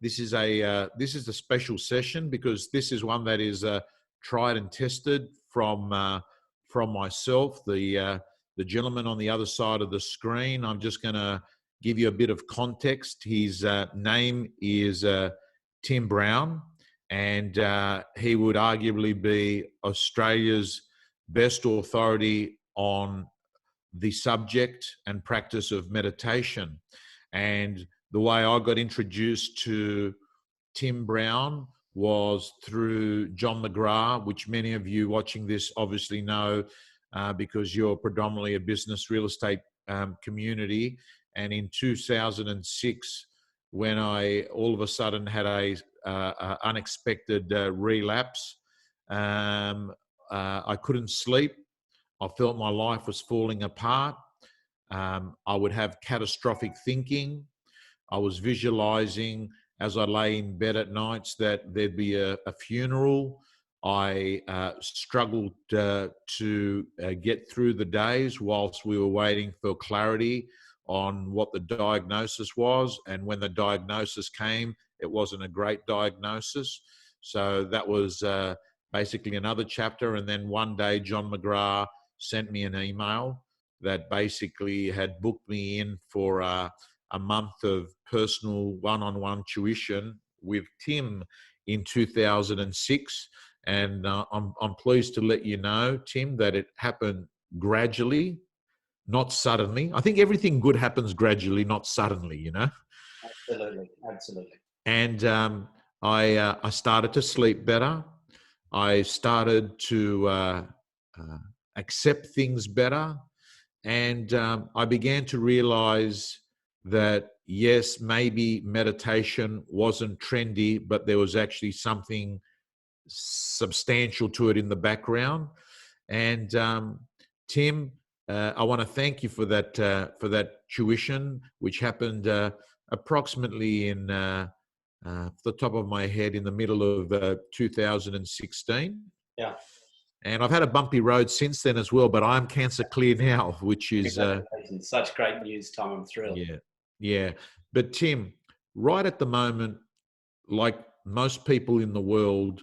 this is a special session because this is one that is tried and tested from myself. The gentleman on the other side of the screen, I'm just going to give you a bit of context. His name is Tim Brown, and he would arguably be Australia's best authority on the subject and practice of meditation. And the way I got introduced to Tim Brown was through John McGrath, which many of you watching this obviously know because you're predominantly a business real estate community. And in 2006, when I all of a sudden had a unexpected relapse, I couldn't sleep. I felt my life was falling apart. I would have catastrophic thinking. I was visualizing as I lay in bed at nights that there'd be a funeral. I struggled to get through the days whilst we were waiting for clarity on what the diagnosis was. And when the diagnosis came, it wasn't a great diagnosis. So that was basically another chapter. And then one day, John McGrath sent me an email that basically had booked me in for a month of personal one-on-one tuition with Tim in 2006. And I'm pleased to let you know, Tim, that it happened gradually, not suddenly. I think everything good happens gradually, not suddenly, you know? Absolutely, absolutely. And I started to sleep better. I started to accept things better. And I began to realize that, yes, maybe meditation wasn't trendy, but there was actually something substantial to it in the background. And Tim, I want to thank you for that tuition, which happened approximately in the top of my head in the middle of 2016. Yeah. And I've had a bumpy road since then as well, but I'm cancer clear now, which is such great news, Tom. I'm thrilled. Yeah. But Tim, right at the moment, like most people in the world,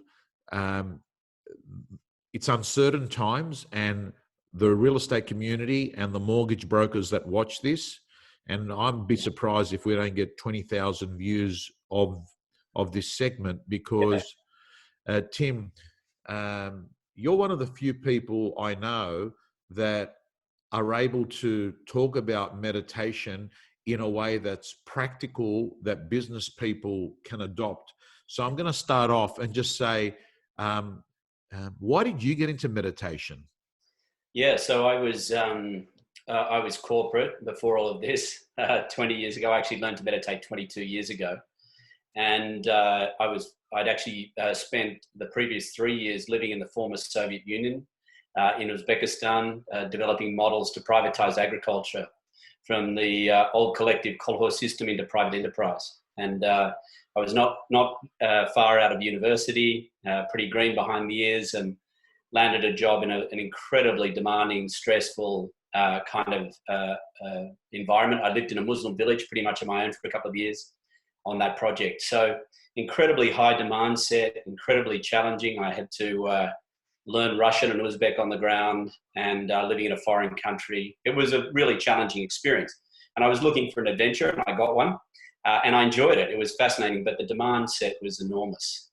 it's uncertain times, and the real estate community and the mortgage brokers that watch this, and I'm a bit surprised if we don't get 20,000 views of this segment because, Tim, you're one of the few people I know that are able to talk about meditation in a way that's practical, that business people can adopt. So I'm going to start off and just say, why did you get into meditation? Yeah, so I was corporate before all of this. 20 years ago, I actually learned to meditate 22 years ago, and I'd actually spent the previous 3 years living in the former Soviet Union, in Uzbekistan, developing models to privatize agriculture from the old collective kolkhoz system into private enterprise. And I was not far out of university, pretty green behind the ears, and landed a job in an incredibly demanding, stressful kind of environment. I lived in a Muslim village pretty much on my own for a couple of years on that project. So incredibly high demand set, incredibly challenging. I had to learn Russian and Uzbek on the ground, and living in a foreign country. It was a really challenging experience. And I was looking for an adventure, and I got one. And I enjoyed it. It was fascinating, but the demand set was enormous.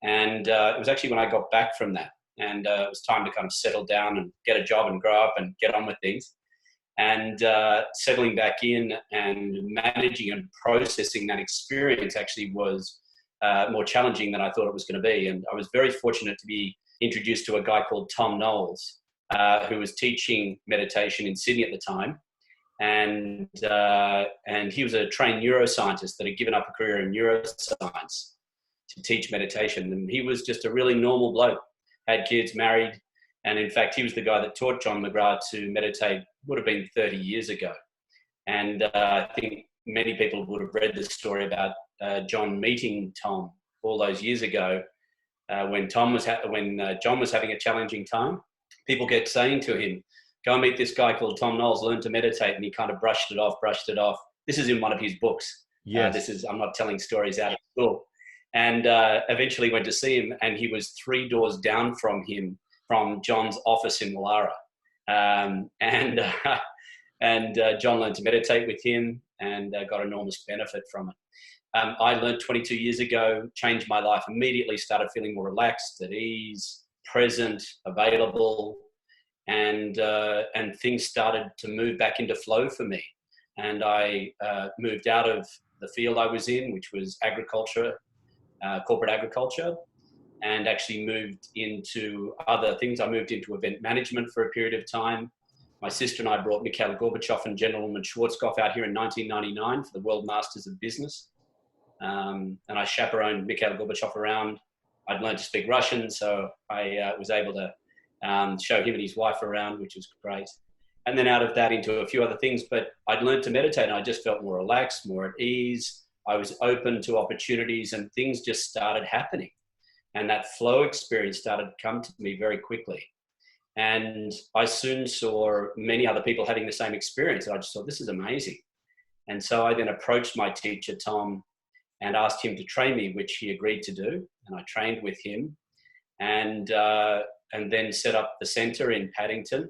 And it was actually when I got back from that, and it was time to kind of settle down and get a job and grow up and get on with things. And settling back in and managing and processing that experience actually was more challenging than I thought it was going to be. And I was very fortunate to be introduced to a guy called Tom Knowles, who was teaching meditation in Sydney at the time. And he was a trained neuroscientist that had given up a career in neuroscience to teach meditation. And he was just a really normal bloke, had kids, married. And in fact, he was the guy that taught John McGrath to meditate, would have been 30 years ago. And I think many people would have read the story about John meeting Tom all those years ago when John was having a challenging time. People kept saying to him, go and meet this guy called Tom Knowles, learn to meditate. And he kind of brushed it off. This is in one of his books. Yes. I'm not telling stories out of school. And eventually went to see him, and he was 3 doors down from him, from John's office in Wallara. And John learned to meditate with him and got enormous benefit from it. I learned 22 years ago, changed my life immediately, started feeling more relaxed, at ease, present, available, and things started to move back into flow for me. And I moved out of the field I was in, which was agriculture, corporate agriculture, and actually moved into other things. I moved into event management for a period of time. My sister and I brought Mikhail Gorbachev and Gentleman Schwarzkopf out here in 1999 for the World Masters of Business. And I chaperoned Mikhail Gorbachev around. I'd learned to speak Russian, so I was able to show him and his wife around, which was great. And then out of that into a few other things, but I'd learned to meditate and I just felt more relaxed, more at ease. I was open to opportunities and things just started happening. And that flow experience started to come to me very quickly. And I soon saw many other people having the same experience. And I just thought, this is amazing. And so I then approached my teacher, Tom, and asked him to train me, which he agreed to do. And I trained with him and then set up the center in Paddington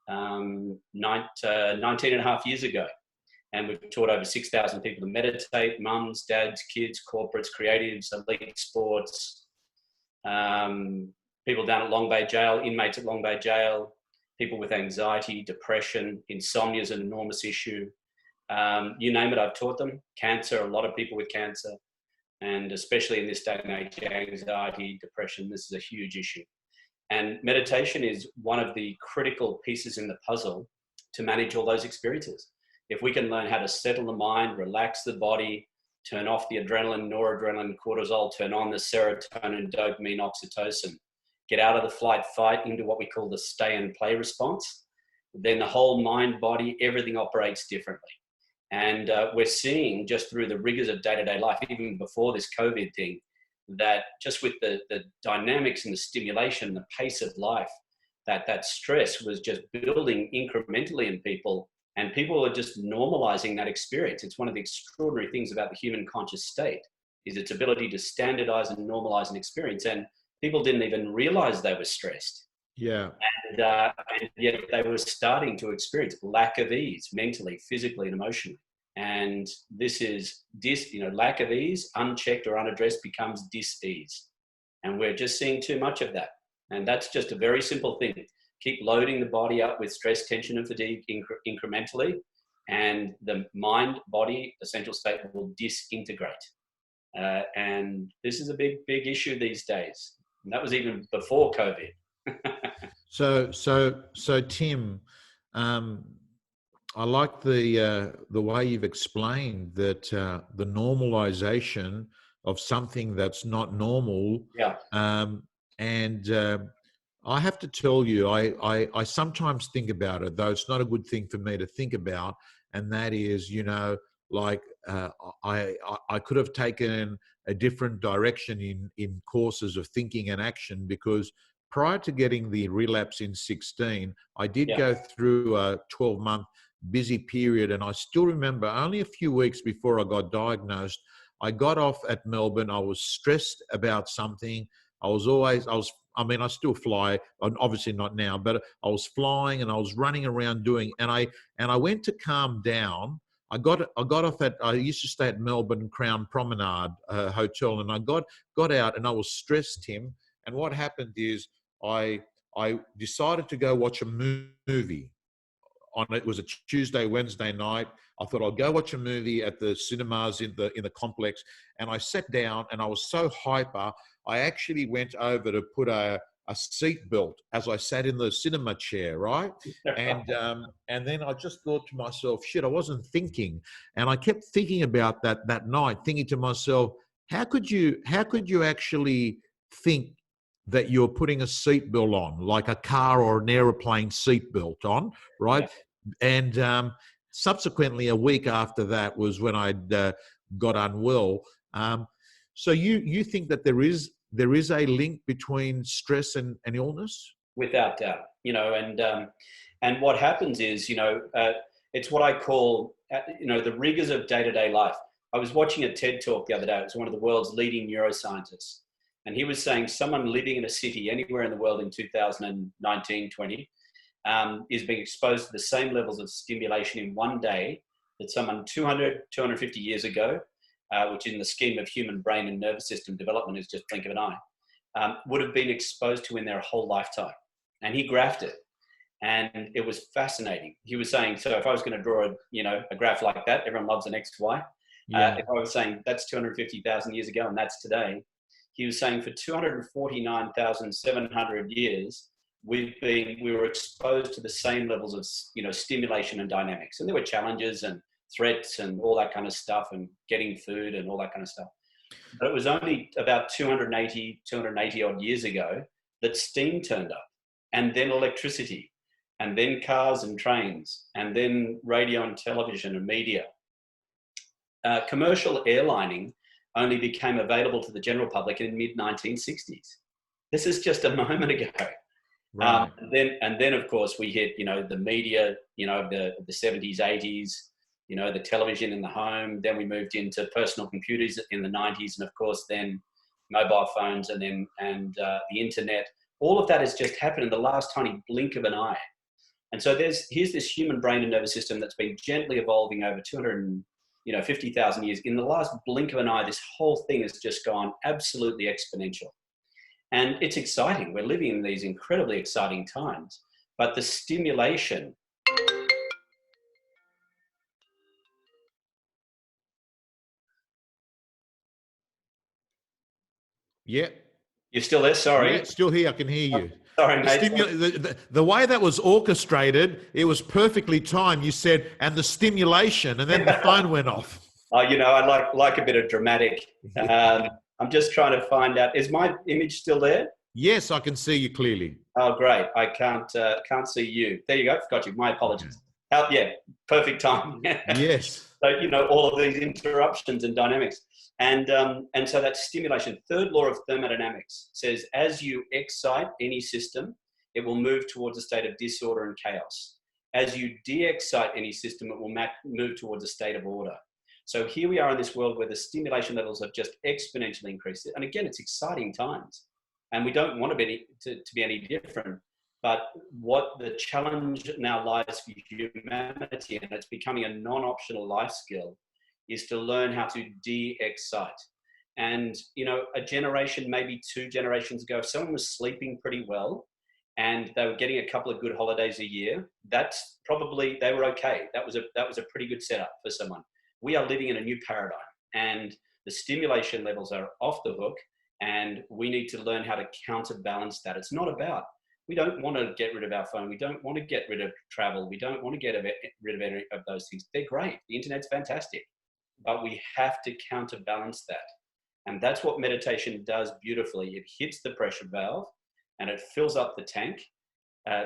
19 and a half years ago. And we've taught over 6,000 people to meditate, mums, dads, kids, corporates, creatives, elite sports, people down at Long Bay Jail, inmates at Long Bay Jail, people with anxiety, depression, insomnia is an enormous issue. You name it, I've taught them. Cancer, a lot of people with cancer. And especially in this day and age, anxiety, depression, this is a huge issue. And meditation is one of the critical pieces in the puzzle to manage all those experiences. If we can learn how to settle the mind, relax the body, turn off the adrenaline, noradrenaline, cortisol, turn on the serotonin, dopamine, oxytocin, get out of the flight fight into what we call the stay and play response, then the whole mind, body, everything operates differently. And we're seeing just through the rigors of day-to-day life, even before this COVID thing, that just with the dynamics and the stimulation, the pace of life, that stress was just building incrementally in people, and people are just normalizing that experience. It's one of the extraordinary things about the human conscious state, is its ability to standardize and normalize an experience. And people didn't even realize they were stressed. Yeah. And yet they were starting to experience lack of ease mentally, physically, and emotionally. And this is lack of ease, unchecked or unaddressed, becomes dis-ease. And we're just seeing too much of that. And that's just a very simple thing. Keep loading the body up with stress, tension, and fatigue incrementally, and the mind, body, essential state will disintegrate. And this is a big, big issue these days. And that was even before COVID. So Tim, I like the way you've explained that the normalization of something that's not normal. Yeah. I have to tell you, I sometimes think about it, though it's not a good thing for me to think about, and that is, I could have taken a different direction in courses of thinking and action, because prior to getting the relapse in 16, I did go through a 12-month busy period, and I still remember only a few weeks before I got diagnosed, I got off at Melbourne. I was stressed about something. I still fly, obviously not now, but I was flying and I was running around and I went to calm down. I got off I used to stay at Melbourne Crown Promenade Hotel, and I got out and I was stressed, Tim. And what happened is I decided to go watch a movie. It was a Tuesday, Wednesday night. I thought I'll go watch a movie at the cinemas in the complex, and I sat down and I was so hyper, I actually went over to put a seat belt as I sat in the cinema chair, right? And then I just thought to myself, shit, I wasn't thinking, and I kept thinking about that night, thinking to myself, how could you actually think that you're putting a seatbelt on, like a car or an aeroplane seatbelt on, right? Yeah. And subsequently, a week after that was when I'd got unwell. So you think that there is a link between stress and illness? Without doubt, and what happens is, it's what I call, the rigors of day-to-day life. I was watching a TED talk the other day. It was one of the world's leading neuroscientists. And he was saying someone living in a city anywhere in the world in 2019, 20, is being exposed to the same levels of stimulation in one day that someone 200, 250 years ago, which in the scheme of human brain and nervous system development is just blink of an eye, would have been exposed to in their whole lifetime. And he graphed it. And it was fascinating. He was saying, so if I was going to draw a graph like that, everyone loves an X, Y. Yeah. If I was saying that's 250,000 years ago and that's today, he was saying for 249,700 years, we were exposed to the same levels of stimulation and dynamics. And there were challenges and threats and all that kind of stuff and getting food and all that kind of stuff. But it was only about 280 odd years ago that steam turned up, and then electricity, and then cars and trains, and then radio and television and media. Commercial airlining only became available to the general public in mid-1960s. This is just a moment ago. Right. And then of course we hit, the media, the 70s, 80s, the television in the home. Then we moved into personal computers in the 90s, and of course then mobile phones, and the internet. All of that has just happened in the last tiny blink of an eye. And so here's this human brain and nervous system that's been gently evolving over 250,000 years. In the last blink of an eye, this whole thing has just gone absolutely exponential. And it's exciting. We're living in these incredibly exciting times. But the stimulation... Yeah. You're still there? Sorry. Yeah, still here. I can hear you. Sorry, mate. The way that was orchestrated, it was perfectly timed. You said, and the stimulation, and then the phone went off. I like a bit of dramatic. I'm just trying to find out. Is my image still there? Yes, I can see you clearly. Oh, great. I can't see you. There you go. Got you. My apologies. Yeah, perfect time. Yes. So, all of these interruptions and dynamics. And so that stimulation, third law of thermodynamics, says as you excite any system, it will move towards a state of disorder and chaos. As you de-excite any system, it will move towards a state of order. So here we are in this world where the stimulation levels have just exponentially increased. And again, it's exciting times. And we don't want to be any different. But what the challenge now lies for humanity, and it's becoming a non-optional life skill, is to learn how to de-excite. And, a generation, maybe 2 generations ago, if someone was sleeping pretty well and they were getting a couple of good holidays a year, that's probably, they were okay. That was a pretty good setup for someone. We are living in a new paradigm, and the stimulation levels are off the hook, and we need to learn how to counterbalance that. It's not about, we don't want to get rid of our phone. We don't want to get rid of travel. We don't want to get rid of any of those things. They're great. The internet's fantastic. But we have to counterbalance that. And that's what meditation does beautifully. It hits the pressure valve and it fills up the tank,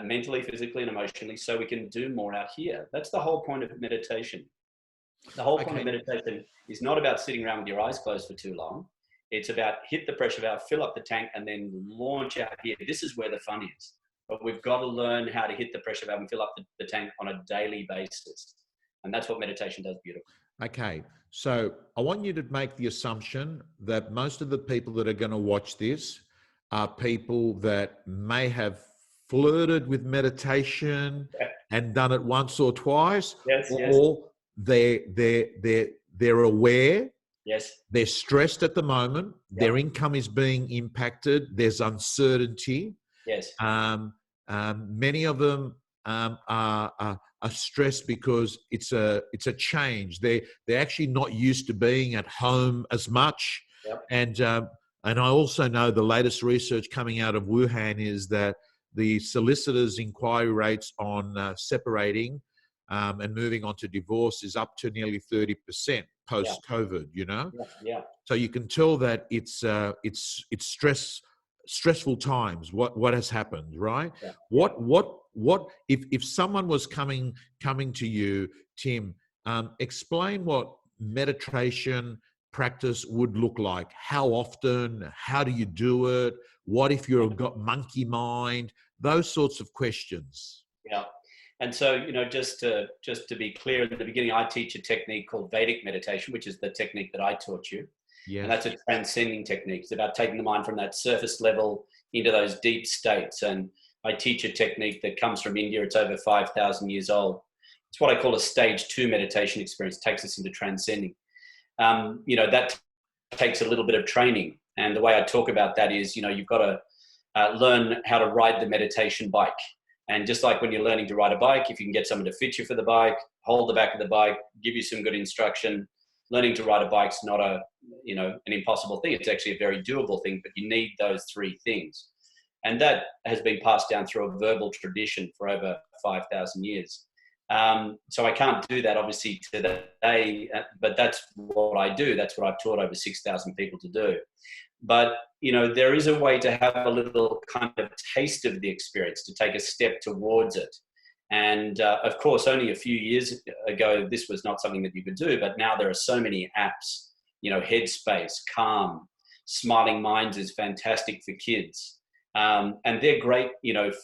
mentally, physically, and emotionally, so we can do more out here. That's the whole point of meditation. The whole point of meditation is not about sitting around with your eyes closed for too long. It's about hit the pressure valve, fill up the tank, and then launch out here. This is where the fun is. But we've got to learn how to hit the pressure valve and fill up the tank on a daily basis. And that's what meditation does beautifully. Okay, so I want you to make the assumption that most of the people that are going to watch this are people that may have flirted with meditation and done it once or twice, or they're aware. Yes. They're stressed at the moment. Yep. Their income is being impacted. There's uncertainty. Yes. Many of them are stressed because it's a change. They're actually not used to being at home as much. Yep. And I also know the latest research coming out of Wuhan is that the solicitors' inquiry rates on separating and moving on to divorce is up to nearly 30% post-COVID. Yeah. So you can tell that it's stressful times. What has happened, right? Yeah. What if someone was coming to you, Tim? Explain what meditation practice would look like. How often? How do you do it? What if you've got monkey mind? Those sorts of questions. Yeah. And so, just to be clear, in the beginning, I teach a technique called Vedic Meditation, which is the technique that I taught you. Yes. And that's a transcending technique. It's about taking the mind from that surface level into those deep states. And I teach a technique that comes from India. It's over 5,000 years old. It's what I call a stage 2 meditation experience. It takes us into transcending. That takes a little bit of training. And the way I talk about that is, you've got to learn how to ride the meditation bike. And just like when you're learning to ride a bike, if you can get someone to fit you for the bike, hold the back of the bike, give you some good instruction, learning to ride a bike's not an impossible thing. It's actually a very doable thing, but you need those 3 things. And that has been passed down through a verbal tradition for over 5,000 years. So I can't do that obviously today, but that's what I do. That's what I've taught over 6,000 people to do. But, there is a way to have a little kind of taste of the experience, to take a step towards it. And of course, only a few years ago, this was not something that you could do, but now there are so many apps, Headspace, Calm, Smiling Minds is fantastic for kids. And they're great,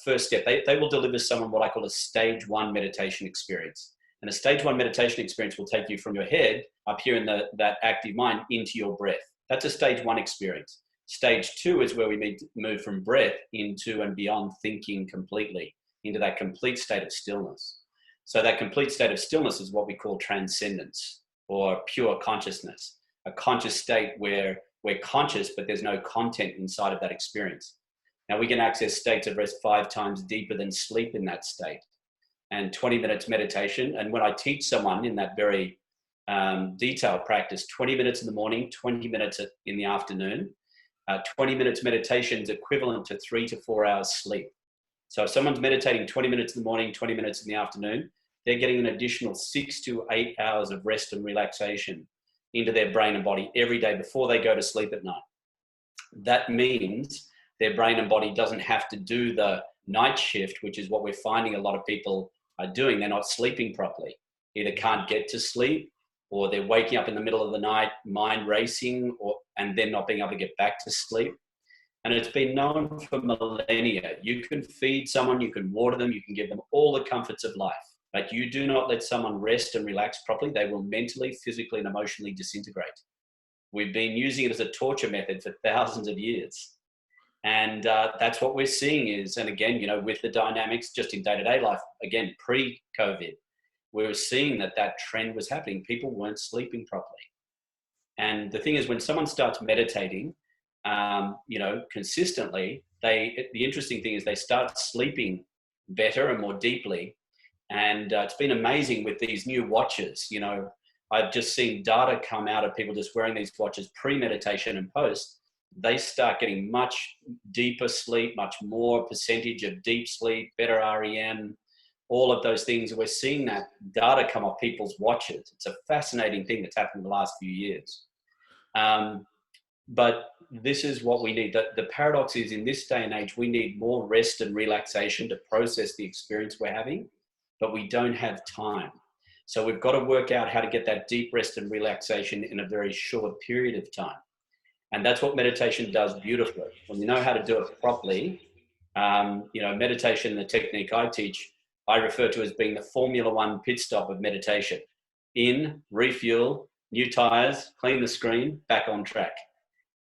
first step. They will deliver someone what I call a stage 1 meditation experience. And a stage 1 meditation experience will take you from your head up here in that active mind into your breath. That's a stage 1 experience. Stage 2 is where we move from breath into and beyond thinking completely, into that complete state of stillness. So that complete state of stillness is what we call transcendence, or pure consciousness, a conscious state where we're conscious, but there's no content inside of that experience. Now we can access states of rest 5 times deeper than sleep in that state, and 20 minutes meditation. And when I teach someone in that very detailed practice, 20 minutes in the morning, 20 minutes in the afternoon, 20 minutes meditation is equivalent to 3 to 4 hours sleep. So if someone's meditating 20 minutes in the morning, 20 minutes in the afternoon, they're getting an additional 6 to 8 hours of rest and relaxation into their brain and body every day before they go to sleep at night. That means their brain and body doesn't have to do the night shift, which is what we're finding a lot of people are doing. They're not sleeping properly. Either can't get to sleep, or they're waking up in the middle of the night, mind racing, and then not being able to get back to sleep. And it's been known for millennia. You can feed someone, you can water them, you can give them all the comforts of life. But you do not let someone rest and relax properly, they will mentally, physically, and emotionally disintegrate. We've been using it as a torture method for thousands of years. And that's what we're seeing is, and again, with the dynamics just in day-to-day life, again, pre-COVID, we were seeing that trend was happening. People weren't sleeping properly. And the thing is, when someone starts meditating, consistently, the interesting thing is they start sleeping better and more deeply. And it's been amazing with these new watches. I've just seen data come out of people just wearing these watches pre-meditation and post. They start getting much deeper sleep, much more percentage of deep sleep, better REM, all of those things. We're seeing that data come off people's watches. It's a fascinating thing that's happened in the last few years. But this is what we need. The paradox is, in this day and age, we need more rest and relaxation to process the experience we're having, but we don't have time. So we've got to work out how to get that deep rest and relaxation in a very short period of time. And that's what meditation does beautifully. When you know how to do it properly, meditation, the technique I teach, I refer to as being the Formula One pit stop of meditation. In, refuel, new tires, clean the screen, back on track.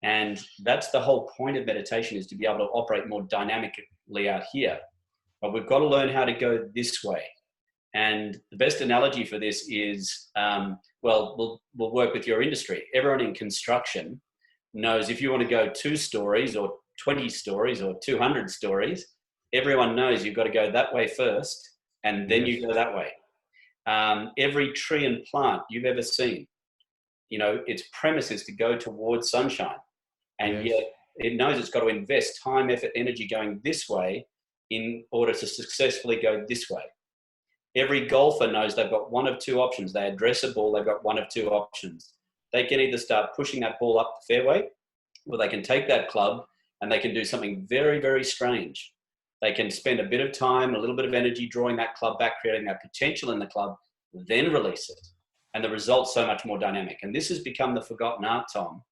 And that's the whole point of meditation, is to be able to operate more dynamically out here. But we've got to learn how to go this way. And the best analogy for this is, we'll work with your industry. Everyone in construction knows if you want to go 2 stories or 20 stories or 200 stories, everyone knows you've got to go that way first, and then you go that way. Every tree and plant you've ever seen, its premise is to go towards sunshine. And yet it knows it's got to invest time, effort, energy going this way in order to successfully go this way. Every golfer knows they've got one of 2 options. They address a ball, they've got one of 2 options. They can either start pushing that ball up the fairway, or they can take that club and they can do something very, very strange. They can spend a bit of time, a little bit of energy drawing that club back, creating that potential in the club, then release it. And the result's so much more dynamic. And this has become the forgotten art, Tom,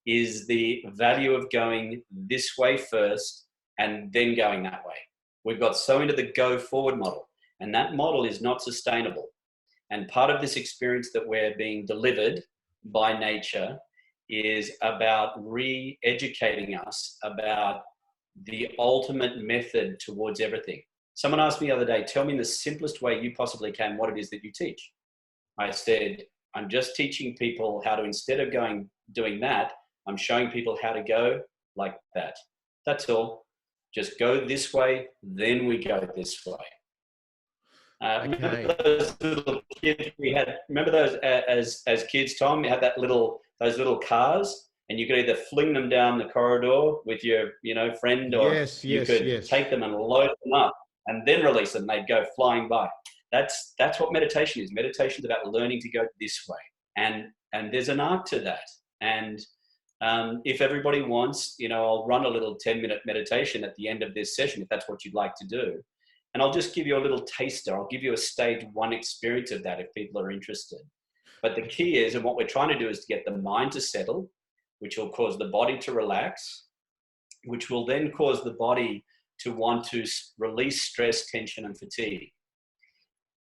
is the value of going this way first and then going that way. We've got so into the go forward model. And that model is not sustainable. And part of this experience that we're being delivered by nature is about re-educating us about the ultimate method towards everything. Someone asked me the other day, tell me in the simplest way you possibly can what it is that you teach. I said, I'm just teaching people how to, instead of doing that, I'm showing people how to go like that. That's all. Just go this way, then we go this way. Remember those little kids we had? Remember those as kids, Tom? You had those little cars, and you could either fling them down the corridor with your friend, or you could take them and load them up and then release them. They'd go flying by. That's what meditation is. Meditation is about learning to go this way, and there's an art to that. And if everybody wants, I'll run a little 10-minute meditation at the end of this session if that's what you'd like to do. And I'll just give you a little taster. I'll give you a stage 1 experience of that if people are interested. But the key is, and what we're trying to do, is to get the mind to settle, which will cause the body to relax, which will then cause the body to want to release stress, tension, and fatigue.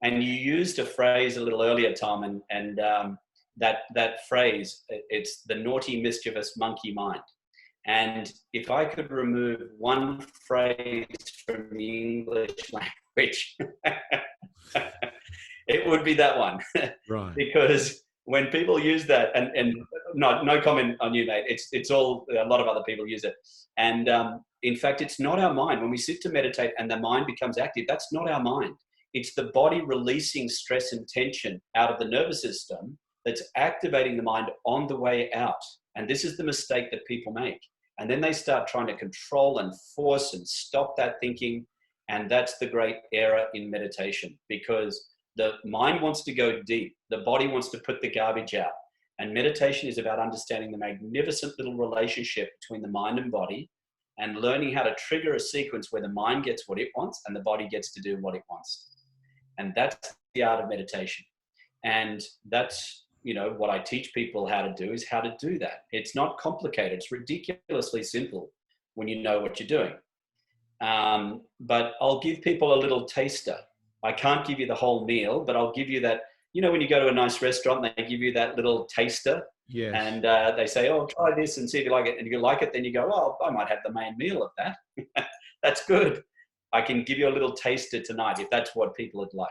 And you used a phrase a little earlier, Tom, and that phrase, it's the naughty, mischievous monkey mind. And if I could remove one phrase from the English language, it would be that one. Right. Because when people use that, and no comment on you, mate, it's all, a lot of other people use it. And in fact, it's not our mind. When we sit to meditate and the mind becomes active, that's not our mind. It's the body releasing stress and tension out of the nervous system that's activating the mind on the way out. And this is the mistake that people make. And then they start trying to control and force and stop that thinking. And that's the great error in meditation, because the mind wants to go deep. The body wants to put the garbage out. And meditation is about understanding the magnificent little relationship between the mind and body, and learning how to trigger a sequence where the mind gets what it wants and the body gets to do what it wants. And that's the art of meditation. And that's, what I teach people how to do, is how to do that. It's not complicated. It's ridiculously simple when you know what you're doing. But I'll give people a little taster. I can't give you the whole meal, but I'll give you that, when you go to a nice restaurant, they give you that little taster. Yes. And they say, oh, try this and see if you like it. And if you like it, then you go, oh, I might have the main meal of that. That's good. I can give you a little taster tonight if that's what people would like.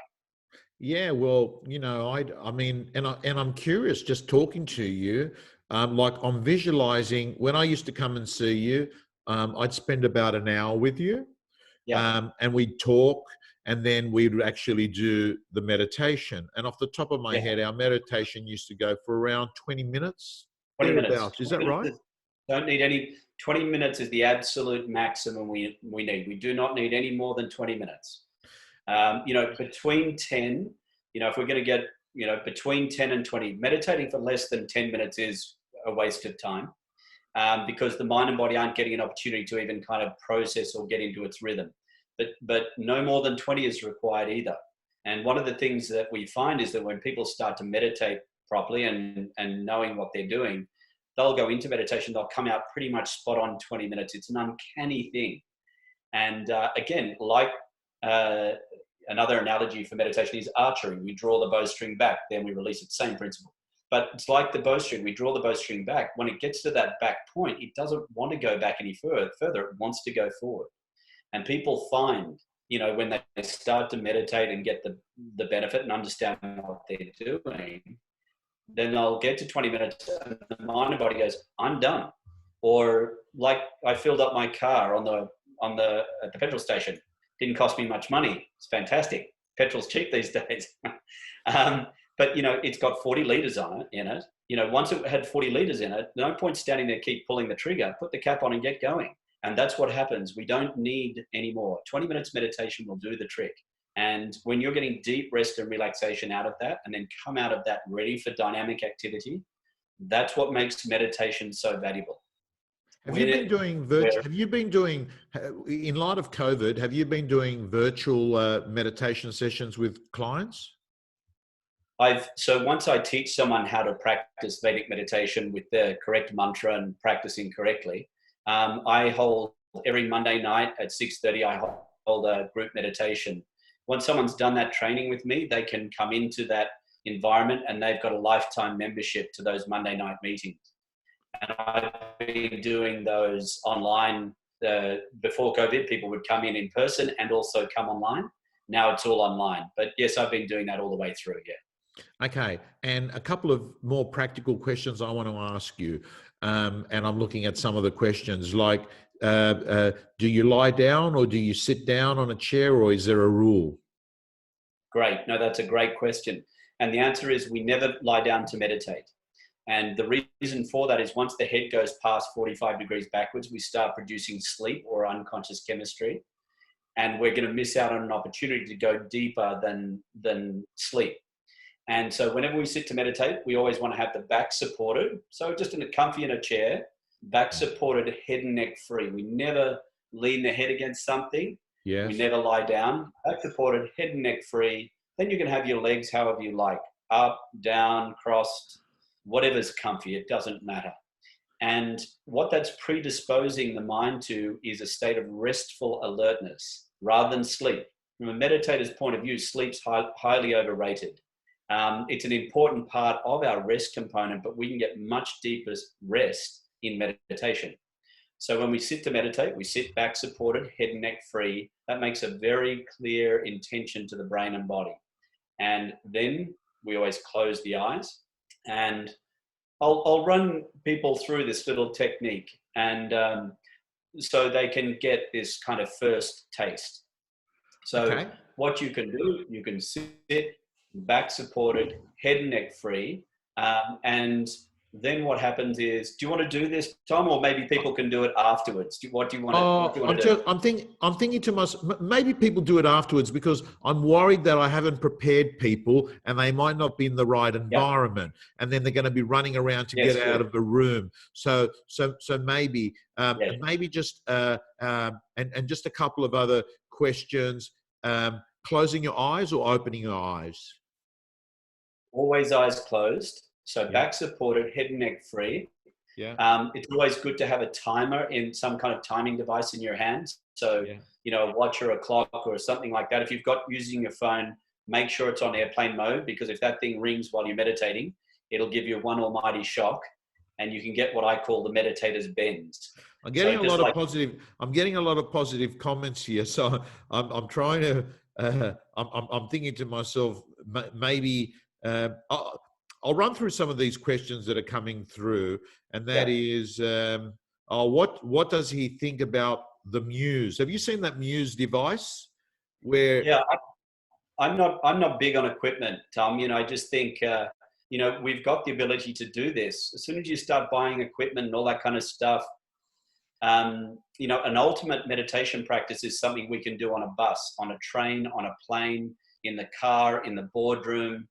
Yeah, well, I mean, and I'm curious just talking to you. Like, I'm visualizing when I used to come and see you. I'd spend about an hour with you, and we'd talk, and then we'd actually do the meditation. And off the top of my head, our meditation used to go for around 20 minutes. 20 minutes. Is that right? Don't need any. 20 minutes is the absolute maximum we need. We do not need any more than 20 minutes. Between 10, if we're going to get, between 10 and 20, meditating for less than 10 minutes is a waste of time, because the mind and body aren't getting an opportunity to even kind of process or get into its rhythm. But no more than 20 is required either. And one of the things that we find is that when people start to meditate properly and knowing what they're doing, they'll go into meditation, they'll come out pretty much spot on 20 minutes. It's an uncanny thing. And again, like another analogy for meditation is archery. We draw the bowstring back, then we release it. Same principle. But it's like the bowstring. We draw the bowstring back. When it gets to that back point, it doesn't want to go back any further. It wants to go forward. And people find, when they start to meditate and get the benefit and understand what they're doing, then they'll get to 20 minutes and the mind and body goes, I'm done. Or like, I filled up my car at the petrol station. Didn't cost me much money. It's fantastic. Petrol's cheap these days. But it's got 40 litres in it. Once it had 40 litres in it, no point standing there, keep pulling the trigger, put the cap on and get going. And that's what happens. We don't need any more. 20 minutes meditation will do the trick. And when you're getting deep rest and relaxation out of that, and then come out of that ready for dynamic activity, that's what makes meditation so valuable. Have you been doing in light of COVID, have you been doing virtual meditation sessions with clients? So once I teach someone how to practice Vedic meditation with the correct mantra and practicing correctly, I hold every Monday night at 6:30, I hold a group meditation. once someone's done that training with me, they can come into that environment and they've got a lifetime membership to those Monday night meetings. And I've been doing those online. Before COVID, people would come in person and also come online. Now it's all online. But yes, I've been doing that all the way through, yeah. Okay, and a couple of more practical questions I want to ask you. And I'm looking at some of the questions like, do you lie down or do you sit down on a chair, or is there a rule? Great. No, that's a great question. And the answer is we never lie down to meditate. And the reason for that is once the head goes past 45 degrees backwards, we start producing sleep or unconscious chemistry. And we're going to miss out on an opportunity to go deeper than sleep. And so whenever we sit to meditate, we always want to have the back supported. So just in a comfy in a chair, back supported, head and neck free. We never lean the head against something. Yes. We never lie down. Back supported, head and neck free. Then you can have your legs however you like. Up, down, crossed, whatever's comfy, it doesn't matter. And what that's predisposing the mind to is a state of restful alertness rather than sleep. From a meditator's point of view, sleep's highly overrated. It's an important part of our rest component, but we can get much deeper rest in meditation. So when we sit to meditate, we sit back supported, head and neck free. That makes a very clear intention to the brain and body. And then we always close the eyes. And I'll run people through this little technique, and so they can get this kind of first taste. So what you can do, you can sit back supported, head and neck free, and then what happens is, do you want to do this, Tom, or maybe people can do it afterwards? What do you want to do? I'm thinking to myself, maybe people do it afterwards because I'm worried that I haven't prepared people and they might not be in the right environment, and then they're going to be running around to get out of the room. So maybe maybe just and just a couple of other questions. Closing your eyes or opening your eyes? Always eyes closed. So back supported, head and neck free. Yeah. It's always good to have a timer in some kind of timing device in your hands. So, you know, a watch or a clock or something like that. If you've got using your phone, make sure it's on airplane mode, because if that thing rings while you're meditating, it'll give you one almighty shock and you can get what I call the meditator's bends. I'm getting a lot of positive. I'm getting a lot of positive comments here. So I'm trying to. I'm thinking to myself, maybe I'll run through some of these questions that are coming through, and that is, what does he think about the Muse? Have you seen that Muse device? Where I'm not big on equipment, Tom. You know, I just think you know, we've got the ability to do this. As soon as you start buying equipment and all that kind of stuff, you know, an ultimate meditation practice is something we can do on a bus, on a train, on a plane, in the car, in the boardroom.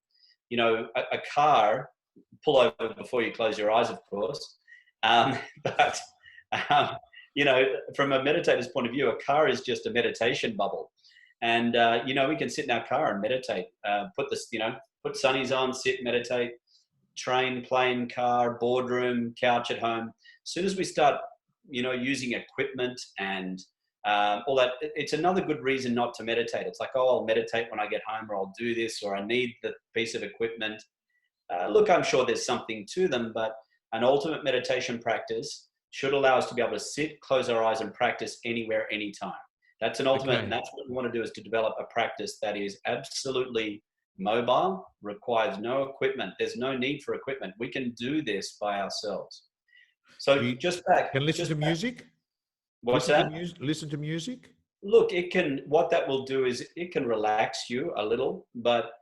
You know, a car, pull over before you close your eyes, of course. But, you know, from a meditator's point of view, a car is just a meditation bubble. And, you know, we can sit in our car and meditate, put sunnies on, sit, meditate, train, plane, car, boardroom, couch at home. As soon as we start, you know, using equipment and all that, it's another good reason not to meditate. It's like, oh, I'll meditate when I get home, or I'll do this, or I need the piece of equipment. Look, I'm sure there's something to them, but an ultimate meditation practice should allow us to be able to sit, close our eyes, and practice anywhere, anytime. That's an ultimate, and that's what we want to do, is to develop a practice that is absolutely mobile, requires no equipment. There's no need for equipment. We can do this by ourselves. So just back. Can listen to music? What's that? Listen to music? Look, what that will do is it can relax you a little, but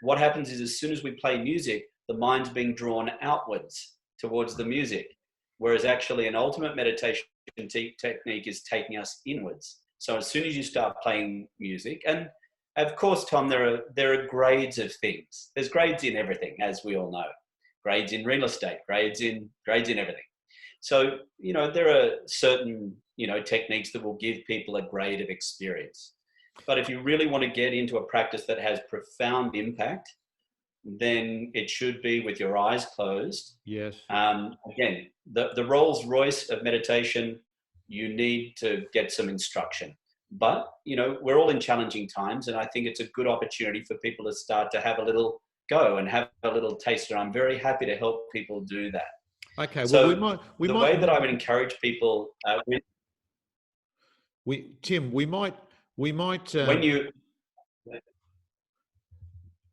what happens is as soon as we play music, the mind's being drawn outwards towards the music, whereas actually an ultimate meditation technique is taking us inwards. So as soon as you start playing music, and of course, Tom, there are grades of things. There's grades in everything, as we all know. Grades in real estate, grades in everything. So, you know, there are certain, you know, techniques that will give people a grade of experience. But if you really want to get into a practice that has profound impact, then it should be with your eyes closed. Yes. Again, the Rolls Royce of meditation, you need to get some instruction. But, you know, we're all in challenging times, and I think it's a good opportunity for people to start to have a little go and have a little taste. And I'm very happy to help people do that. Okay. Well, So the way that I would encourage people, Tim, we might, when you,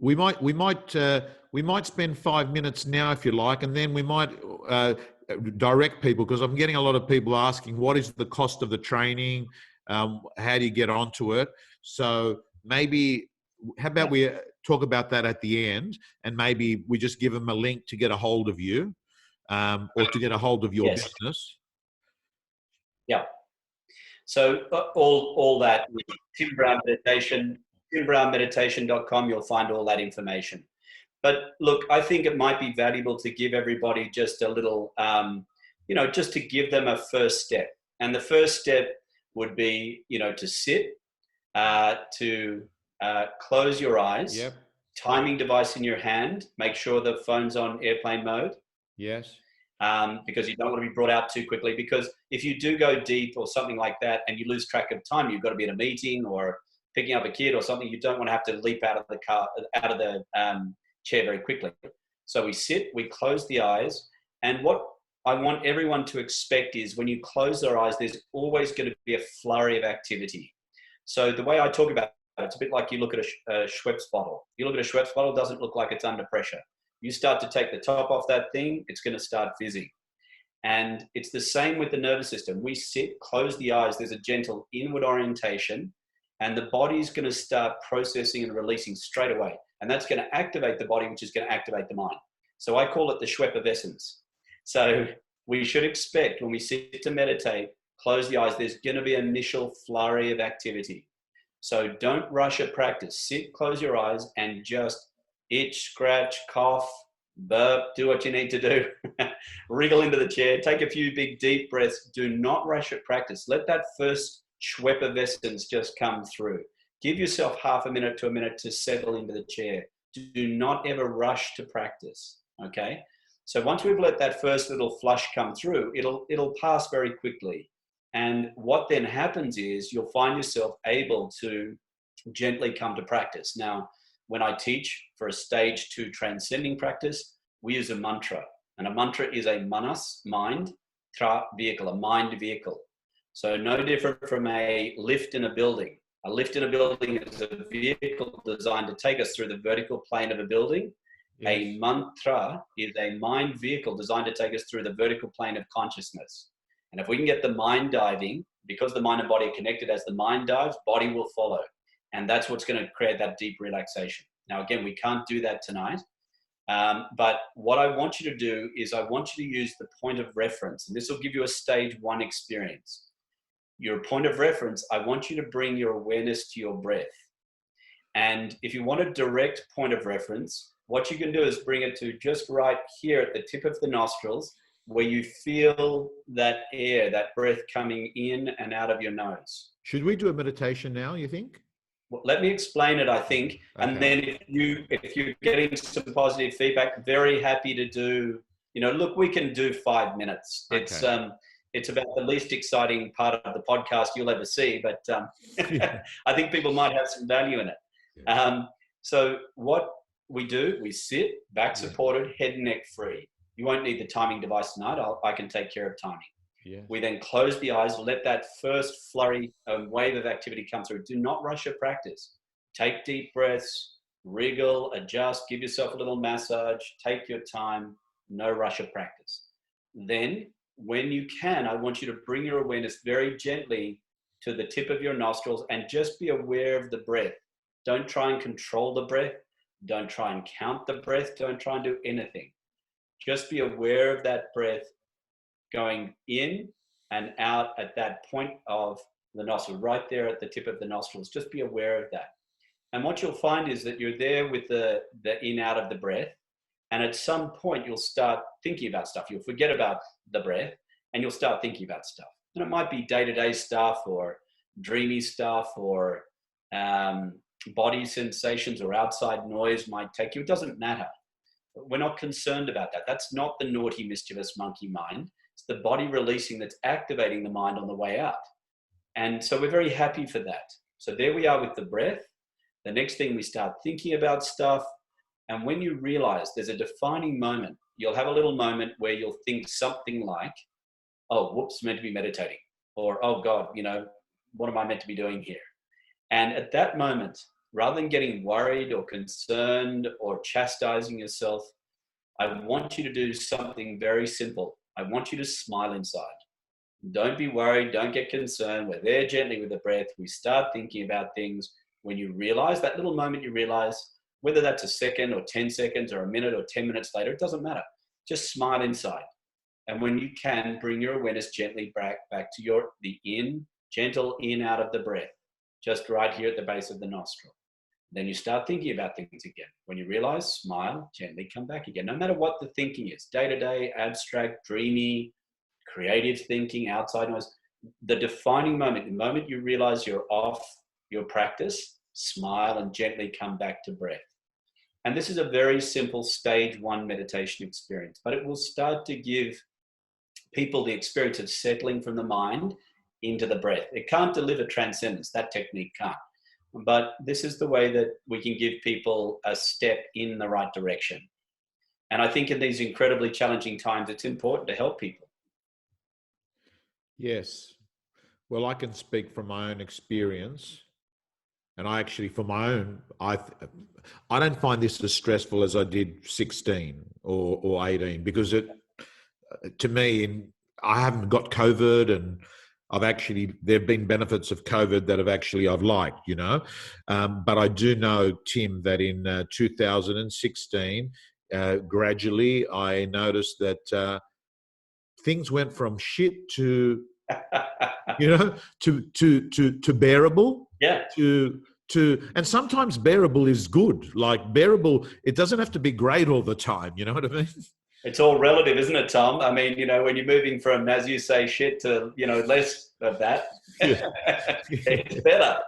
we might spend 5 minutes now, if you like, and then we might direct people, because I'm getting a lot of people asking, what is the cost of the training? How do you get onto it? So maybe, how about we talk about that at the end, and maybe we just give them a link to get a hold of you, or to get a hold of your business. Yeah. So all that, Tim Brown Meditation, timbrownmeditation.com, you'll find all that information. But look, I think it might be valuable to give everybody just a little, you know, just to give them a first step. And the first step would be, you know, to sit, to close your eyes, Yep. timing device in your hand, make sure the phone's on airplane mode. Yes. Because you don't want to be brought out too quickly, because if you do go deep or something like that and you lose track of time, you've got to be at a meeting or picking up a kid or something, you don't want to have to leap out of the car, out of the chair very quickly. So we sit, we close the eyes, and what I want everyone to expect is when you close their eyes, there's always going to be a flurry of activity. So the way I talk about it, it's a bit like you look at a Schweppes bottle. You look at a Schweppes bottle, it doesn't look like it's under pressure. You start to take the top off that thing, it's going to start fizzing. And it's the same with the nervous system. We sit, close the eyes, there's a gentle inward orientation, and the body's going to start processing and releasing straight away. And that's going to activate the body, which is going to activate the mind. So I call it the Schweppes of essence. So we should expect when we sit to meditate, close the eyes, there's going to be an initial flurry of activity. So don't rush at practice. Sit, close your eyes, and just itch, scratch, cough, burp, do what you need to do. Wriggle into the chair, take a few big deep breaths. Do not rush at practice. Let that first Schweppes of essence just come through. Give yourself half a minute to a minute to settle into the chair. Do not ever rush to practice, okay? So once we've let that first little flush come through, it'll pass very quickly. And what then happens is you'll find yourself able to gently come to practice. Now, when I teach for a stage 2 transcending practice, we use a mantra. And a mantra is a manas, mind, tra, vehicle, a mind vehicle. So no different from a lift in a building. A lift in a building is a vehicle designed to take us through the vertical plane of a building. Yes. A mantra is a mind vehicle designed to take us through the vertical plane of consciousness. And if we can get the mind diving, because the mind and body are connected, as the mind dives, body will follow. And that's what's going to create that deep relaxation. Now, again, we can't do that tonight. But what I want you to do is I want you to use the point of reference. And this will give you a stage 1 experience. Your point of reference, I want you to bring your awareness to your breath. And if you want a direct point of reference, what you can do is bring it to just right here at the tip of the nostrils, where you feel that air, that breath coming in and out of your nose. Should we do a meditation now, you think? Well, let me explain it, I think. Okay. And then if you're getting some positive feedback, very happy to do, you know, look, we can do 5 minutes. Okay. It's about the least exciting part of the podcast you'll ever see, but I think people might have some value in it. Yeah. So what we do, we sit, back supported, head and neck free. You won't need the timing device tonight. I can take care of timing. Yeah. We then close the eyes, let that first flurry, wave of activity come through. Do not rush at practice. Take deep breaths, wriggle, adjust, give yourself a little massage, take your time, no rush at practice. Then, when you can, I want you to bring your awareness very gently to the tip of your nostrils and just be aware of the breath. Don't try and control the breath. Don't try and count the breath. Don't try and do anything. Just be aware of that breath going in and out at that point of the nostril, right there at the tip of the nostrils. Just be aware of that. And what you'll find is that you're there with the in out of the breath. And at some point, you'll start thinking about stuff. You'll forget about the breath and you'll start thinking about stuff. And it might be day-to-day stuff or dreamy stuff or body sensations or outside noise might take you. It doesn't matter. We're not concerned about that. That's not the naughty, mischievous monkey mind. It's the body releasing that's activating the mind on the way out. And so we're very happy for that. So there we are with the breath. The next thing, we start thinking about stuff. And when you realize there's a defining moment, you'll have a little moment where you'll think something like, oh, whoops, meant to be meditating. Or, oh God, what am I meant to be doing here? And at that moment, rather than getting worried or concerned or chastising yourself, I want you to do something very simple. I want you to smile inside. Don't be worried. Don't get concerned. We're there gently with the breath. We start thinking about things. When you realize, that little moment you realize, whether that's a second or 10 seconds or a minute or 10 minutes later, it doesn't matter. Just smile inside. And when you can, bring your awareness gently back to the in, gentle in out of the breath, just right here at the base of the nostril. Then you start thinking about things again. When you realize, smile, gently come back again. No matter what the thinking is, day-to-day, abstract, dreamy, creative thinking, outside noise, the defining moment, the moment you realize you're off your practice, smile and gently come back to breath. And this is a very simple stage 1 meditation experience, but it will start to give people the experience of settling from the mind into the breath. It can't deliver transcendence, that technique can't. But this is the way that we can give people a step in the right direction. And I think in these incredibly challenging times, it's important to help people. Yes. Well, I can speak from my own experience. And I actually, for my own, I don't find this as stressful as I did 16 or 18, because to me, I haven't got COVID, and there have been benefits of COVID that I've liked, but I do know, Tim, that in 2016, gradually I noticed that things went from shit to to bearable. Yeah. And sometimes bearable is good. Like bearable, it doesn't have to be great all the time. You know what I mean? It's all relative, isn't it, Tom? I mean, when you're moving from, as you say, shit to, less of that, it's better.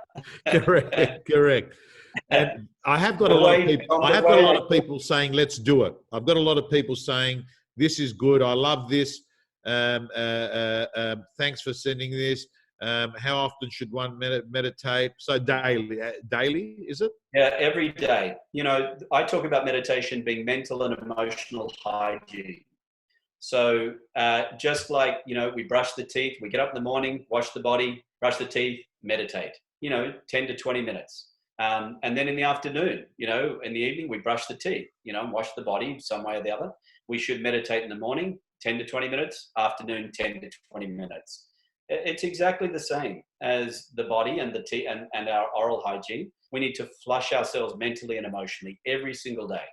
Correct. And I have got a lot of people saying, let's do it. I've got a lot of people saying, this is good. I love this. Thanks for sending this. How often should one meditate? So daily, is it? Yeah, every day. I talk about meditation being mental and emotional hygiene. So just like, we brush the teeth, we get up in the morning, wash the body, brush the teeth, meditate, 10 to 20 minutes. And then in the afternoon, in the evening, we brush the teeth, and wash the body some way or the other. We should meditate in the morning, 10 to 20 minutes, afternoon, 10 to 20 minutes. It's exactly the same as the body and the teeth and our oral hygiene. We need to flush ourselves mentally and emotionally every single day.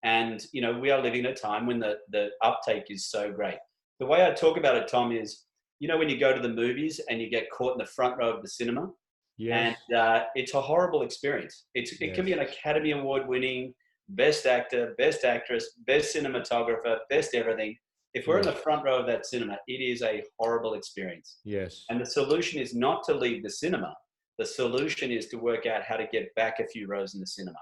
And, we are living in a time when the uptake is so great. The way I talk about it, Tom, is, when you go to the movies and you get caught in the front row of the cinema, yes. And it's a horrible experience. It can be an Academy Award winning, best actor, best actress, best cinematographer, best everything. If we're in the front row of that cinema, it is a horrible experience. Yes. And the solution is not to leave the cinema. The solution is to work out how to get back a few rows in the cinema.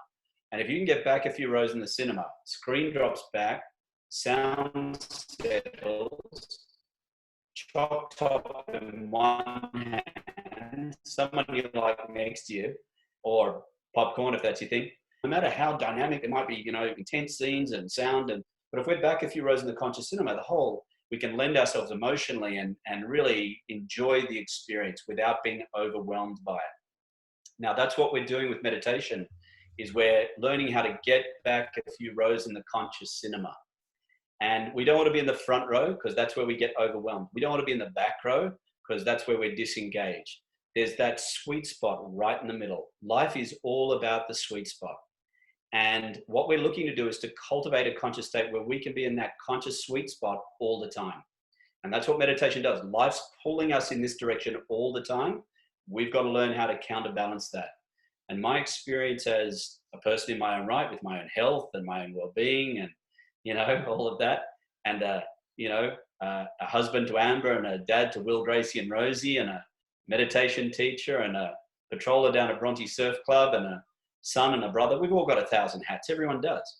And if you can get back a few rows in the cinema, screen drops back, sound settles, chalk top in one hand, someone you like next to you, or popcorn if that's your thing. No matter how dynamic it might be, intense scenes and sound, but if we're back a few rows in the conscious cinema, we can lend ourselves emotionally and really enjoy the experience without being overwhelmed by it. Now, that's what we're doing with meditation, is we're learning how to get back a few rows in the conscious cinema. And we don't want to be in the front row because that's where we get overwhelmed. We don't want to be in the back row because that's where we're disengaged. There's that sweet spot right in the middle. Life is all about the sweet spot. And what we're looking to do is to cultivate a conscious state where we can be in that conscious sweet spot all the time. And that's what meditation does. Life's pulling us in this direction all the time. We've got to learn how to counterbalance that. And my experience as a person in my own right, with my own health and my own well-being and, all of that. And, a husband to Amber and a dad to Will, Gracie and Rosie, and a meditation teacher and a patroller down at Bronte Surf Club and a son and a brother. We've all got 1,000 hats. Everyone does.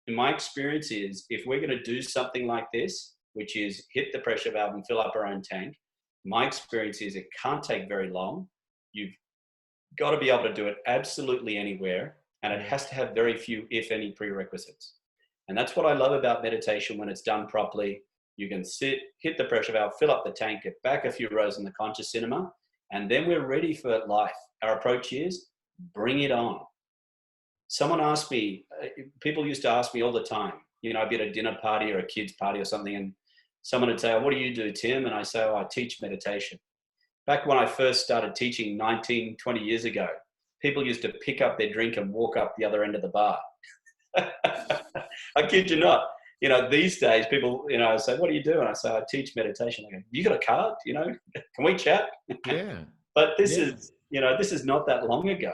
And my experience is, if we're going to do something like this, which is hit the pressure valve and fill up our own tank, my experience is it can't take very long. You've got to be able to do it absolutely anywhere, and it has to have very few, if any, prerequisites. And that's what I love about meditation when it's done properly. You can sit, hit the pressure valve, fill up the tank, get back a few rows in the conscious cinema, and then we're ready for life. Our approach is bring it on. Someone asked me, people used to ask me all the time, you know, I'd be at a dinner party or a kid's party or something, and someone would say, oh, what do you do, Tim? And I say, oh, I teach meditation. Back when I first started teaching 19, 20 years ago, people used to pick up their drink and walk up the other end of the bar. I kid you not. You know, these days people, you know, say, what do you do? And I say, I teach meditation. They go, you got a card? You know, can we chat? Yeah. But this is, you know, this is not that long ago.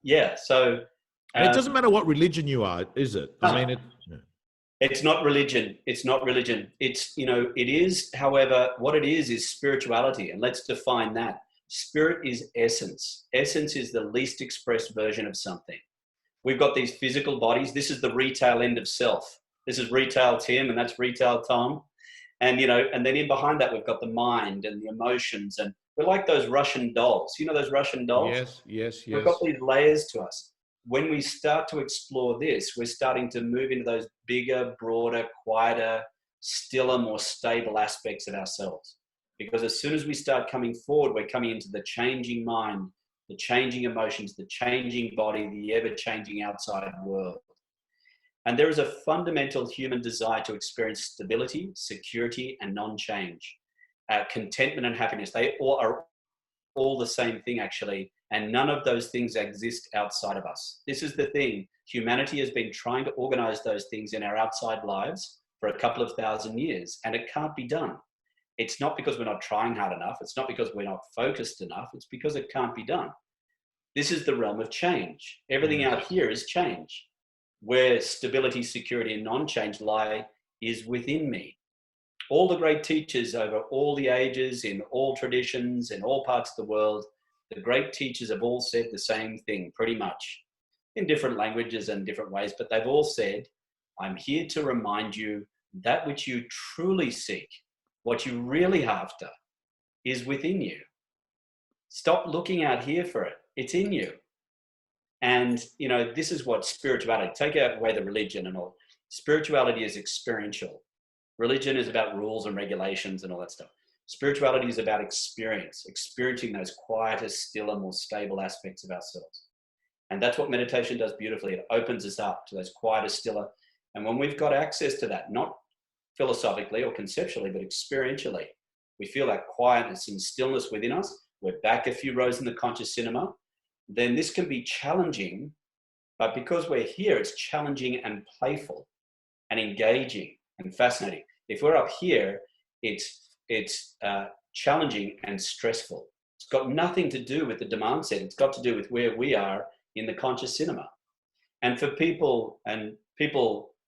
Yeah, so. And it doesn't matter what religion you are, is it? I mean, it's not religion. It's not religion. It's, you know, it is, however, what it is spirituality. And let's define that. Spirit is essence. Essence is the least expressed version of something. We've got these physical bodies. This is the retail end of self. This is retail Tim, and that's retail Tom. And, you know, and then in behind that, we've got the mind and the emotions. And we're like those Russian dolls. You know those Russian dolls? Yes. We've got these layers to us. When we start to explore this, we're starting to move into those bigger, broader, quieter, stiller, more stable aspects of ourselves. Because as soon as we start coming forward, we're coming into the changing mind, the changing emotions, the changing body, the ever-changing outside world. And there is a fundamental human desire to experience stability, security, and non-change. Contentment and happiness, they all are all the same thing, actually. And none of those things exist outside of us. This is the thing. Humanity has been trying to organize those things in our outside lives for a couple of thousand years, and it can't be done. It's not because we're not trying hard enough. It's not because we're not focused enough. It's because it can't be done. This is the realm of change. Everything out here is change. Where stability, security, and non-change lie is within me. All the great teachers over all the ages, in all traditions, in all parts of the world, the great teachers have all said the same thing, pretty much, in different languages and different ways, but they've all said, I'm here to remind you that which you truly seek, what you really after, is within you. Stop looking out here for it. It's in you. And, you know, this is what spirituality, take away the religion and all. Spirituality is experiential. Religion is about rules and regulations and all that stuff. Spirituality is about experience, experiencing those quieter, stiller, more stable aspects of ourselves. And that's what meditation does beautifully. It opens us up to those quieter, stiller. And when we've got access to that, not philosophically or conceptually, but experientially, we feel that quietness and stillness within us. We're back a few rows in the conscious cinema. Then this can be challenging, but because we're here, it's challenging and playful and engaging and fascinating. If we're up here, it's challenging and stressful. It's got nothing to do with the demand set. It's got to do with where we are in the conscious cinema. And for people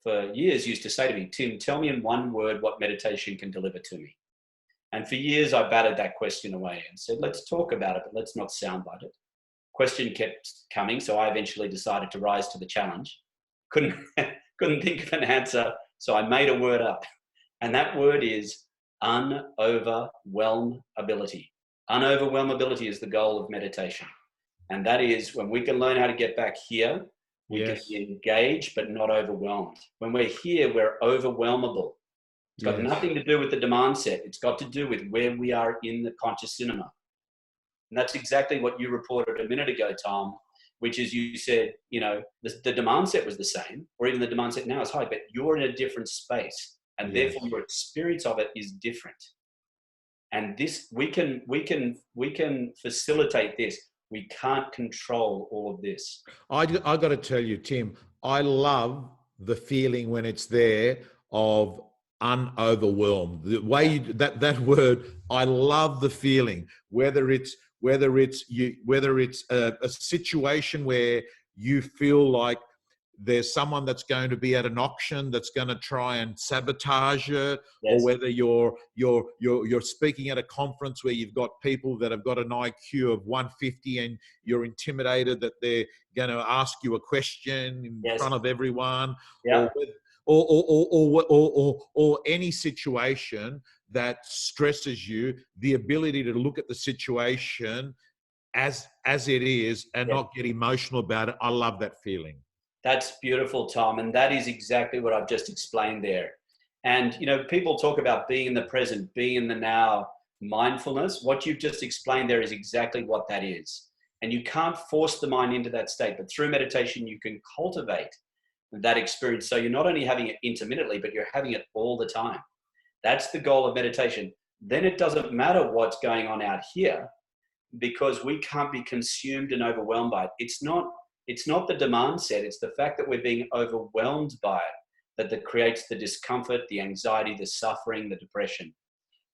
for years used to say to me, Tim, tell me in one word what meditation can deliver to me. And for years, I batted that question away and said, let's talk about it, but let's not soundbite it. Question kept coming, so I eventually decided to rise to the challenge. Couldn't think of an answer, so I made a word up. And that word is unoverwhelmability. Unoverwhelmability is the goal of meditation. And that is when we can learn how to get back here, we can be engaged but not overwhelmed. When we're here, we're overwhelmable. It's got nothing to do with the demand set. It's got to do with where we are in the conscious cinema. And that's exactly what you reported a minute ago, Tom, which is you said, you know, the demand set was the same, or even the demand set now is high, but you're in a different space. And therefore your experience of it is different. And this, we can facilitate this. We can't control all of this. I got to tell you, Tim, I love the feeling when it's there of unoverwhelmed. The way you, that word, I love the feeling. Whether it's a situation where you feel like there's someone that's going to be at an auction that's going to try and sabotage it, or whether you're speaking at a conference where you've got people that have got an IQ of 150 and you're intimidated that they're going to ask you a question in front of everyone, or any situation that stresses you, the ability to look at the situation as it is and not get emotional about it. I love that feeling. That's beautiful, Tom. And that is exactly what I've just explained there. And, people talk about being in the present, being in the now, mindfulness. What you've just explained there is exactly what that is. And you can't force the mind into that state, but through meditation, you can cultivate that experience. So you're not only having it intermittently, but you're having it all the time. That's the goal of meditation. Then it doesn't matter what's going on out here, because we can't be consumed and overwhelmed by it. It's not the demand set. It's the fact that we're being overwhelmed by it that creates the discomfort, the anxiety, the suffering, the depression.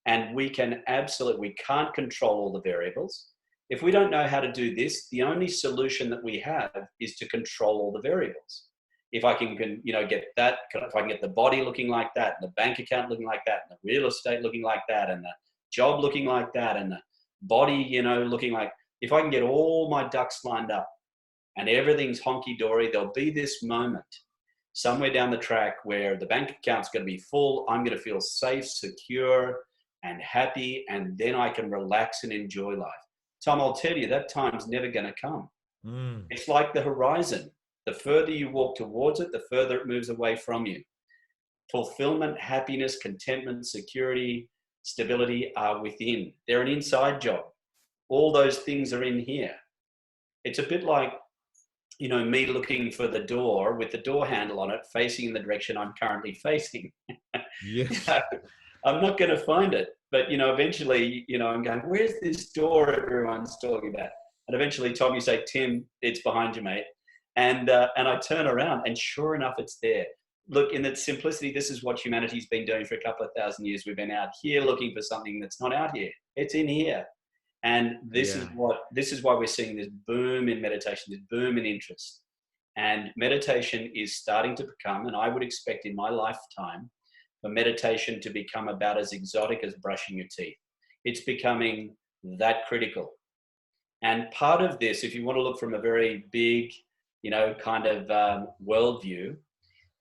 And we can't control all the variables. If we don't know how to do this, the only solution that we have is to control all the variables. If I can get that, if I can get the body looking like that, and the bank account looking like that, and the real estate looking like that, and the job looking like that, and the body, looking like, if I can get all my ducks lined up and everything's honky-dory, there'll be this moment somewhere down the track where the bank account's going to be full. I'm going to feel safe, secure, and happy, and then I can relax and enjoy life. Tom, I'll tell you, that time's never going to come. It's like the horizon. The further you walk towards it, the further it moves away from you. Fulfillment, happiness, contentment, security, stability are within. They're an inside job. All those things are in here. It's a bit like, me looking for the door with the door handle on it, facing in the direction I'm currently facing. Yes. I'm not going to find it. But, eventually, I'm going, where's this door everyone's talking about? And eventually, Tom, you say, Tim, it's behind you, mate. And I turn around and sure enough, it's there. Look, in that simplicity, this is what humanity's been doing for a couple of thousand years. We've been out here looking for something that's not out here. It's in here. And this is why we're seeing this boom in meditation, this boom in interest. And meditation is starting to become, and I would expect in my lifetime, for meditation to become about as exotic as brushing your teeth. It's becoming that critical. And part of this, if you want to look from a very big, kind of worldview,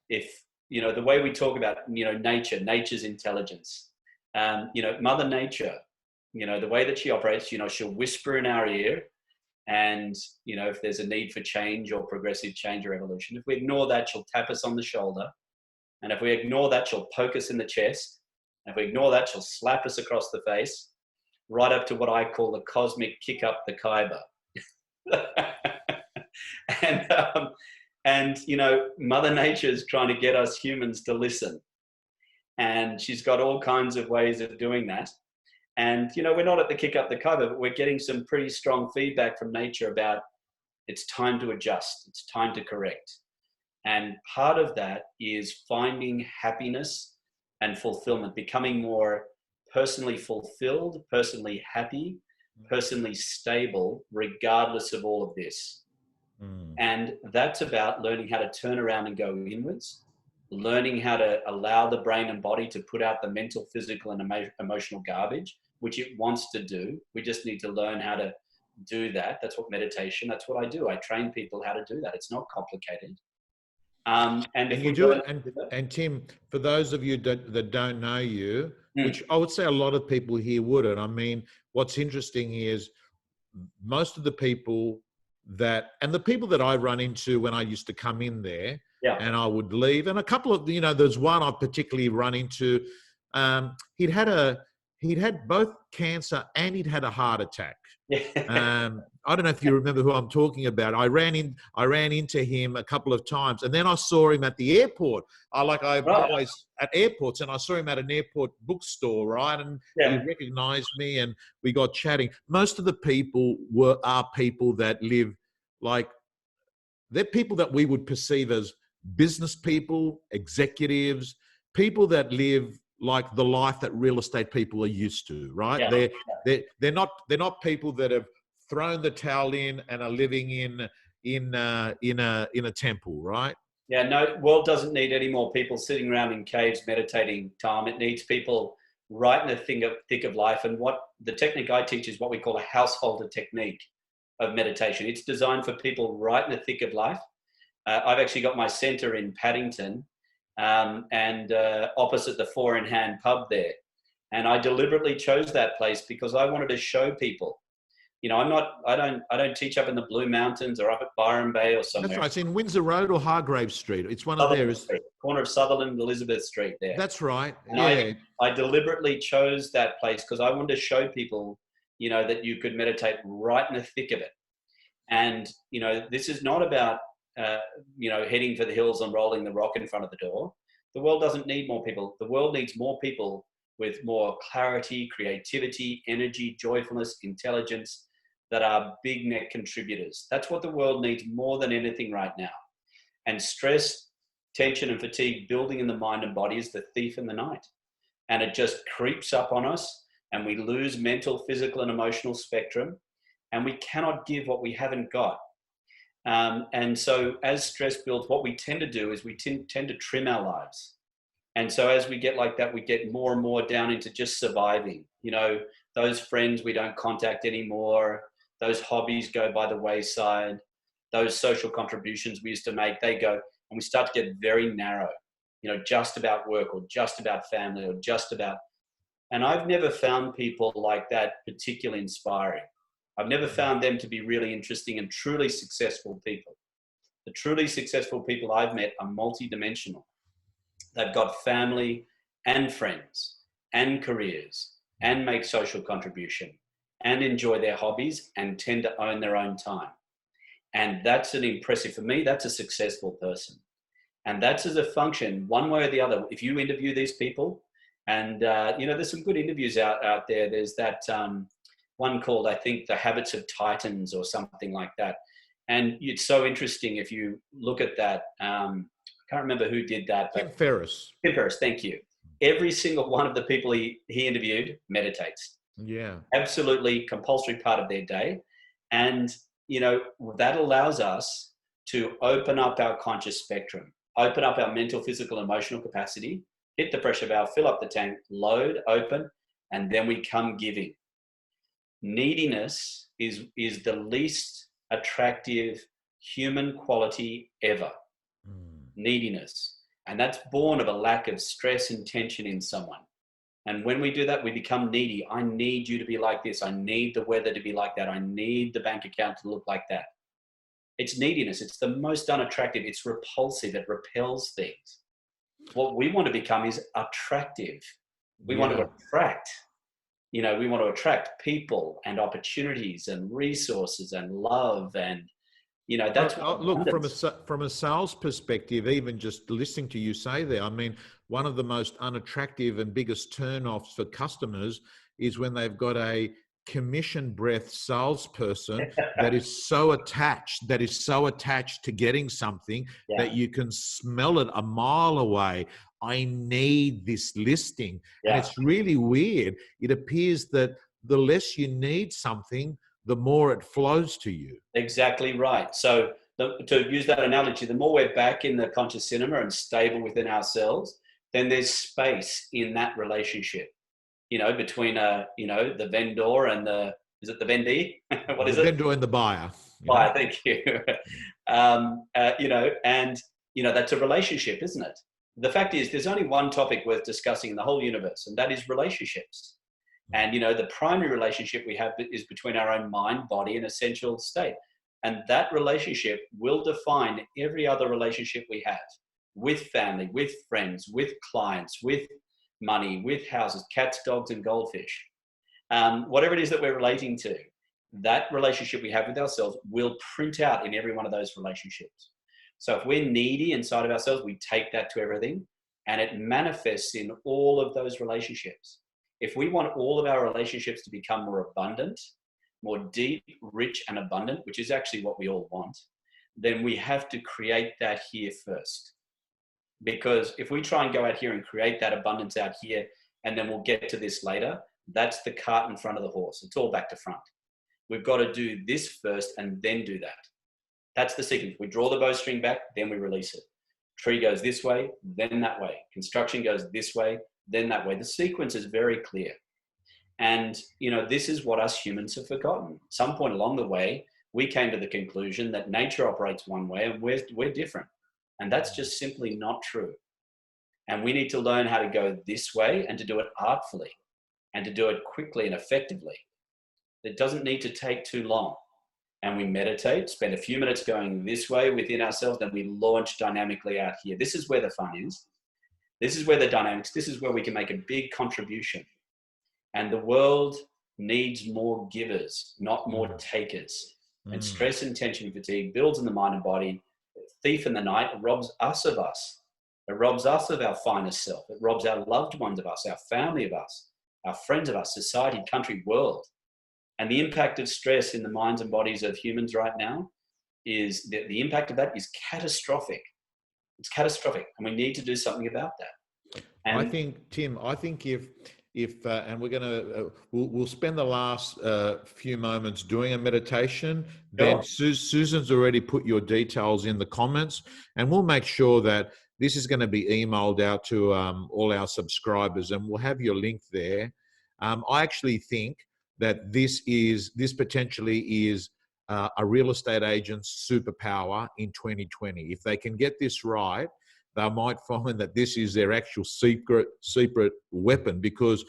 if, the way we talk about, nature's intelligence, Mother Nature, the way that she operates, she'll whisper in our ear, and, if there's a need for change or progressive change or evolution, if we ignore that, she'll tap us on the shoulder. And if we ignore that, she'll poke us in the chest. And if we ignore that, she'll slap us across the face, right up to what I call the cosmic kick up the Khyber. And Mother Nature is trying to get us humans to listen. And she's got all kinds of ways of doing that. And, we're not at the kick up the Khyber, but we're getting some pretty strong feedback from nature about it's time to adjust. It's time to correct. And part of that is finding happiness and fulfillment, becoming more personally fulfilled, personally happy, personally stable, regardless of all of this. And that's about learning how to turn around and go inwards, learning how to allow the brain and body to put out the mental, physical, and emotional garbage, which it wants to do. We just need to learn how to do that. That's what meditation, that's what I do. I train people how to do that. It's not complicated. And you do it, and Tim, for those of you that don't know you, which I would say a lot of people here wouldn't. I mean, what's interesting is most of the people and the people that I run into when I used to come in there, and I would leave, and a couple of, there's one I particularly run into. He'd had both cancer and he'd had a heart attack. I don't know if you remember who I'm talking about. I ran into him a couple of times, and then I saw him at the airport. Always at airports, and I saw him at an airport bookstore, right? And he recognized me, and we got chatting. Most of the people are people that live they're people that we would perceive as business people, executives, people that live like the life that real estate people are used to, right? They're not people that have thrown the towel in and are living in a temple, right? Yeah, no, world doesn't need any more people sitting around in caves meditating, Tom. It needs people right in the thick of life. And what the technique I teach is what we call a householder technique of meditation. It's designed for people right in the thick of life. I've actually got my center in Paddington, and opposite the Four in Hand pub there. And I deliberately chose that place because I wanted to show people, you know, I don't teach up in the Blue Mountains or up at Byron Bay or somewhere. That's right. It's in Windsor Road or Hargrave Street. It's one of Sutherland theirs. Street, corner of Sutherland and Elizabeth Street there. That's right. And yeah. I deliberately chose that place because I wanted to show people, you know, that you could meditate right in the thick of it. And, you know, this is not about, you know, heading for the hills and rolling the rock in front of the door. The world doesn't need more people. The world needs more people with more clarity, creativity, energy, joyfulness, intelligence, that are big net contributors. That's what the world needs more than anything right now. And stress, tension, and fatigue building in the mind and body is the thief in the night. And it just creeps up on us, and we lose mental, physical, and emotional spectrum, and we cannot give what we haven't got. And so as stress builds, what we tend to do is we tend to trim our lives. And so as we get like that, we get more and more down into just surviving. You know, those friends we don't contact anymore, those hobbies go by the wayside, those social contributions we used to make, they go, and we start to get very narrow, you know, just about work or just about family or just about, and I've never found people like that particularly inspiring. I've never found them to be really interesting and truly successful people. The truly successful people I've met are multidimensional. They've got family and friends and careers and make social contribution and enjoy their hobbies and tend to own their own time. And that's an impressive, for me, that's a successful person. And that's as a function, one way or the other. If you interview these people, and you know, there's some good interviews out there. There's that one called, I think, The Habits of Titans or something like that. And it's so interesting if you look at that. I can't remember who did that. Tim Ferriss. Tim Ferriss, thank you. Every single one of the people he interviewed meditates. Yeah. Absolutely compulsory part of their day. And, you know, that allows us to open up our conscious spectrum, open up our mental, physical, emotional capacity, hit the pressure valve, fill up the tank, load, open, and then we come giving. Neediness is the least attractive human quality ever. Neediness. And that's born of a lack of stress and tension in someone. And when we do that, we become needy. I need you to be like this. I need the weather to be like that. I need the bank account to look like that. It's neediness. It's the most unattractive. It's repulsive. It repels things. What we want to become is attractive. We want to attract. You know, we want to attract people and opportunities and resources and love, and you know, that's look, from a sales perspective, even just listening to you say there, I mean, one of the most unattractive and biggest turn-offs for customers is when they've got a commission breath salesperson that is so attached to getting something that you can smell it a mile away. I need this listing. And it's really weird. It appears that the less you need something, the more it flows to you. Exactly right. So to use that analogy, the more we're back in the conscious cinema and stable within ourselves, then there's space in that relationship, you know, between, you know, the vendor and is it the vendee? What is it? The vendor and the buyer. Buyer, thank you. You know, and, you know, that's a relationship, isn't it? The fact is there's only one topic worth discussing in the whole universe, and that is relationships. And, you know, the primary relationship we have is between our own mind, body, and essential state. And that relationship will define every other relationship we have with family, with friends, with clients, with money, with houses, cats, dogs, and goldfish. Whatever it is that we're relating to, that relationship we have with ourselves will print out in every one of those relationships. So if we're needy inside of ourselves, we take that to everything, and it manifests in all of those relationships. If we want all of our relationships to become more abundant, more deep, rich, and abundant, which is actually what we all want, then we have to create that here first. Because if we try and go out here and create that abundance out here, and then we'll get to this later, that's the cart in front of the horse. It's all back to front. We've got to do this first and then do that. That's the sequence. We draw the bowstring back, then we release it. Tree goes this way, then that way. Construction goes this way, then that way. The sequence is very clear. And, you know, this is what us humans have forgotten. At some point along the way, we came to the conclusion that nature operates one way and we're different. And that's just simply not true. And we need to learn how to go this way and to do it artfully and to do it quickly and effectively. It doesn't need to take too long. And we meditate, spend a few minutes going this way within ourselves, then we launch dynamically out here. This is where the fun is. This is where the dynamics, this is where we can make a big contribution. And the world needs more givers, not more takers. And stress and tension, fatigue builds in the mind and body. Thief in the night, it robs us of us. It robs us of our finest self. It robs our loved ones of us, our family of us, our friends of us, society, country, world. And the impact of stress in the minds and bodies of humans right now is the impact of that is catastrophic. It's catastrophic, and we need to do something about that. And I think, Tim, if and we're going to we'll spend the last few moments doing a meditation. Then Susan's already put your details in the comments, and we'll make sure that this is going to be emailed out to all our subscribers, and we'll have your link there. I actually think that this potentially is a real estate agent's superpower in 2020. If they can get this right, they might find that this is their actual secret weapon. Because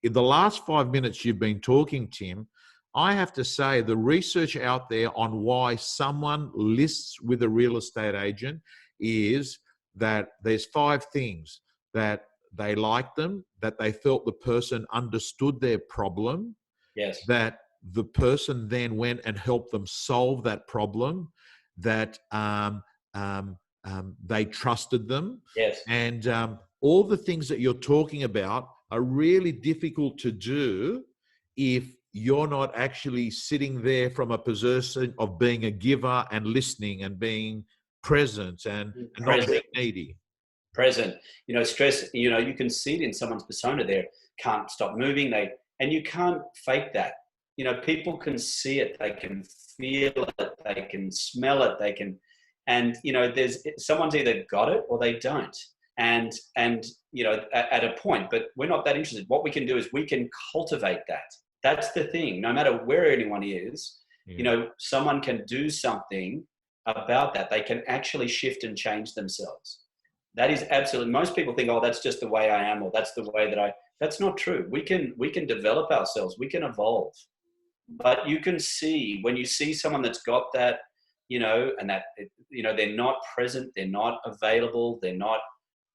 in the last 5 minutes you've been talking, Tim, I have to say the research out there on why someone lists with a real estate agent is that there's 5 things: that they liked them, that they felt the person understood their problem, yes, that the person then went and helped them solve that problem, that they trusted them. yes, And all the things that you're talking about are really difficult to do if you're not actually sitting there from a position of being a giver and listening and being present and not being needy. Present. Stress, you can see it in someone's persona. They can't stop moving. And you can't fake that. People can see it. They can feel it. They can smell it. And there's someone's either got it or they don't. And at a point, but we're not that interested. What we can do is we can cultivate that. That's the thing. No matter where anyone is, someone can do something about that. They can actually shift and change themselves. That is absolutely, most people think, oh, that's just the way I am, or that's the way that that's not true. We can develop ourselves. We can evolve. But you can see, when you see someone that's got that, and that, they're not present, they're not available, they're not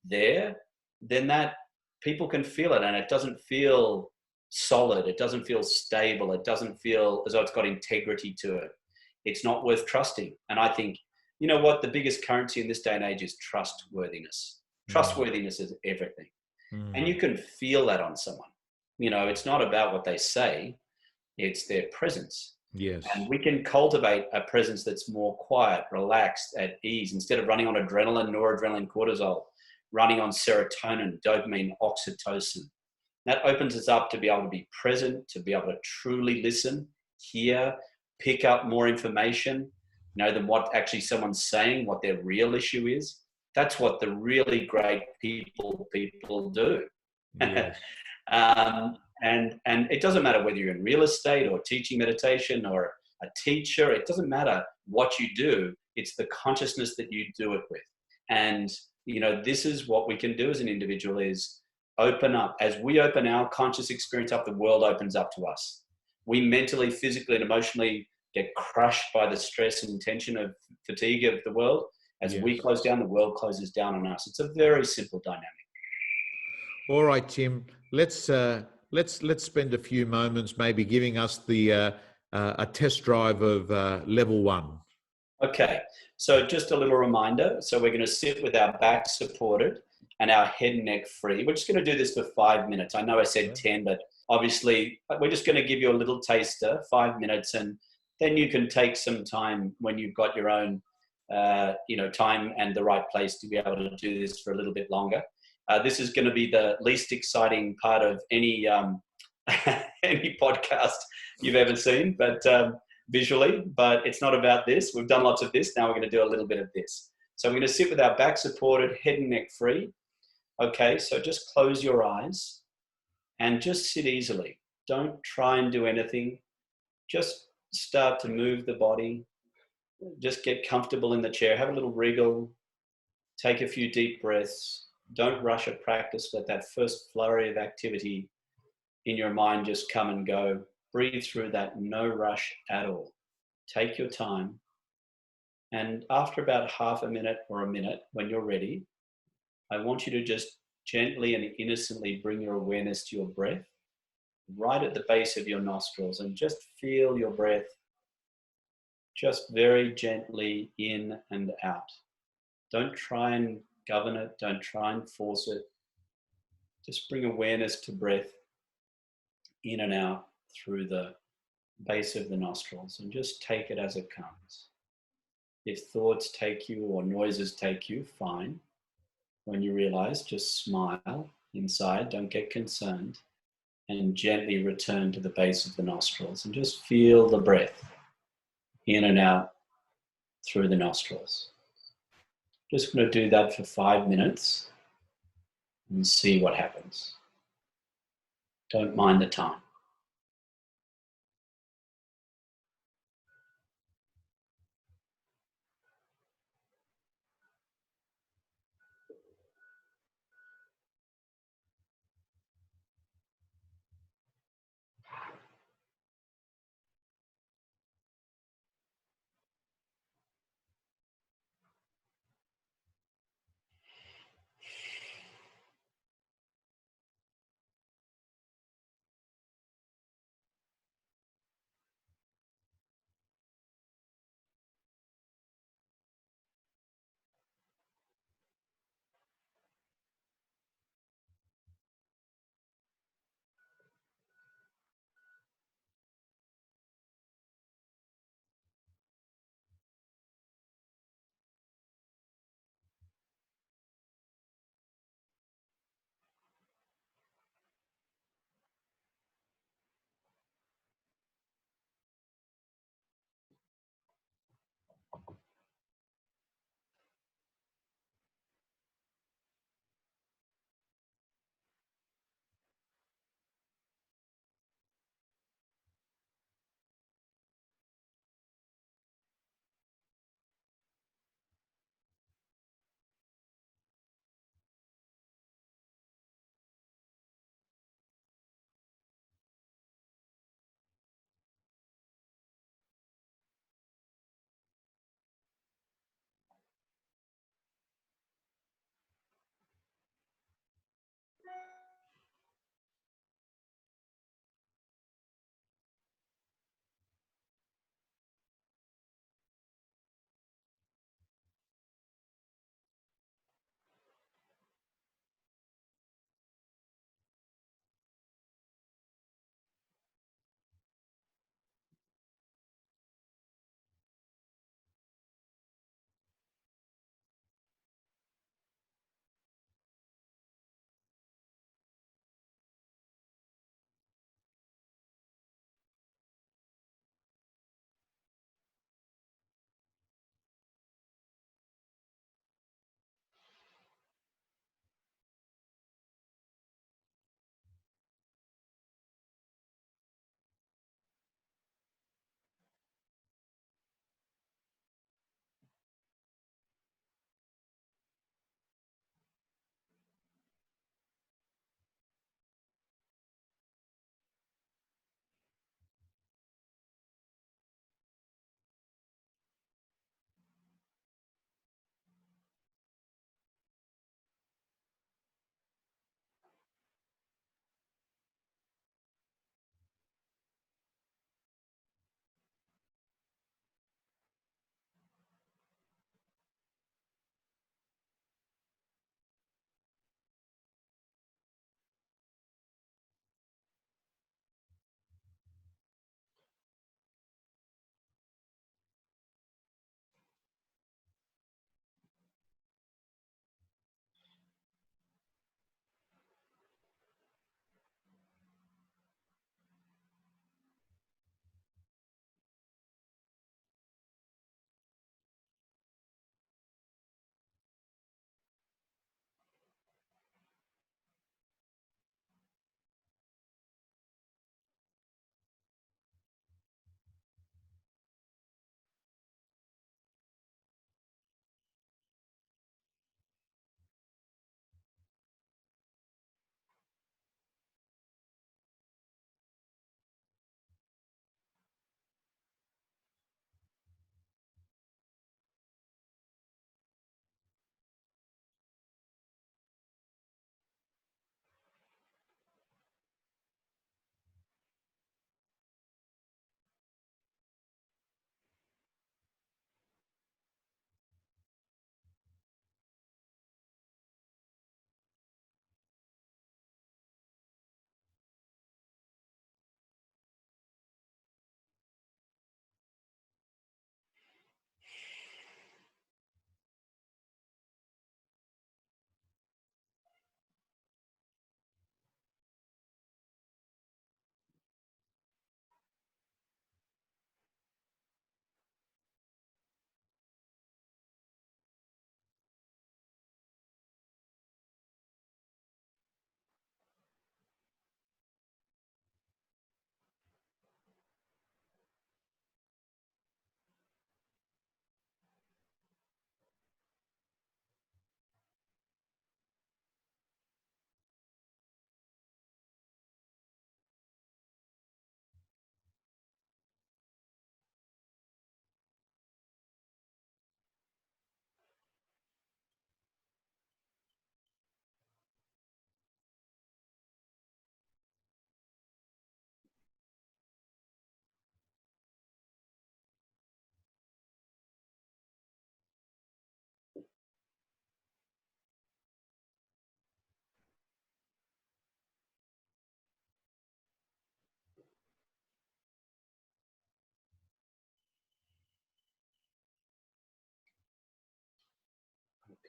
there, then that people can feel it, and it doesn't feel solid. It doesn't feel stable. It doesn't feel as though it's got integrity to it. It's not worth trusting. And I think, you know what, the biggest currency in this day and age is trustworthiness. Trustworthiness is everything. And you can feel that on someone. It's not about what they say, it's their presence. Yes. And we can cultivate a presence that's more quiet, relaxed, at ease, instead of running on adrenaline, noradrenaline, cortisol, running on serotonin, dopamine, oxytocin. That opens us up to be able to be present, to be able to truly listen, hear, pick up more information, than what actually someone's saying, what their real issue is. That's what the really great people do. Yes. And it doesn't matter whether you're in real estate or teaching meditation or a teacher. It doesn't matter what you do. It's the consciousness that you do it with. And, this is what we can do as an individual, is open up. As we open our conscious experience up, the world opens up to us. We mentally, physically, and emotionally get crushed by the stress and tension of fatigue of the world. As we close down, the world closes down on us. It's a very simple dynamic. All right, Tim. Let's spend a few moments maybe giving us the a test drive of level 1. Okay, so just a little reminder. So we're going to sit with our back supported and our head and neck free. We're just going to do this for 5 minutes. I know I said 10, but obviously we're just going to give you a little taster, 5 minutes, and then you can take some time when you've got your own, time and the right place to be able to do this for a little bit longer. This is going to be the least exciting part of any any podcast you've ever seen, but visually. But it's not about this. We've done lots of this. Now we're going to do a little bit of this. So we're going to sit with our back supported, head and neck free. Okay, so just close your eyes and just sit easily. Don't try and do anything. Just start to move the body. Just get comfortable in the chair. Have a little wriggle. Take a few deep breaths. Don't rush a practice. Let that first flurry of activity in your mind just come and go. Breathe through that, no rush at all. Take your time. And after about half a minute or a minute, when you're ready, I want you to just gently and innocently bring your awareness to your breath right at the base of your nostrils, and just feel your breath just very gently in and out. Don't try and govern it. Don't try and force it. Just bring awareness to breath in and out through the base of the nostrils, and just take it as it comes. If thoughts take you or noises take you, fine. When you realize, just smile inside, don't get concerned, and gently return to the base of the nostrils and just feel the breath in and out through the nostrils. Just going to do that for 5 minutes and see what happens. Don't mind the time.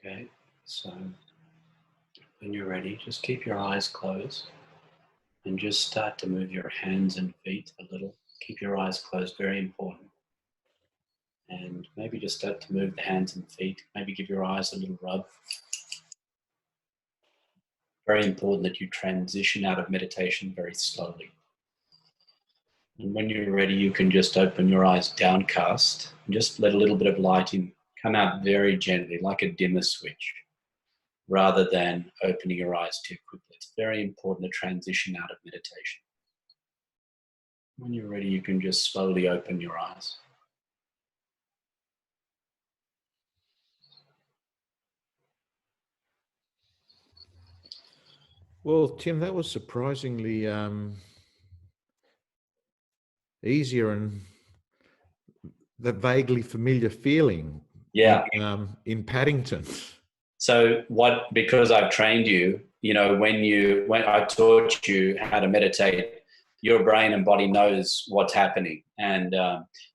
Okay, so when you're ready, just keep your eyes closed and just start to move your hands and feet a little. Keep your eyes closed, very important. And maybe just start to move the hands and feet. Maybe give your eyes a little rub. Very important that you transition out of meditation very slowly. And when you're ready, you can just open your eyes downcast and just let a little bit of light in, come out very gently, like a dimmer switch, rather than opening your eyes too quickly. It's very important to transition out of meditation. When you're ready, you can just slowly open your eyes. Well, Tim, that was surprisingly easier and the vaguely familiar feeling Yeah. in Paddington. So because I've trained you, when I taught you how to meditate, your brain and body knows what's happening. And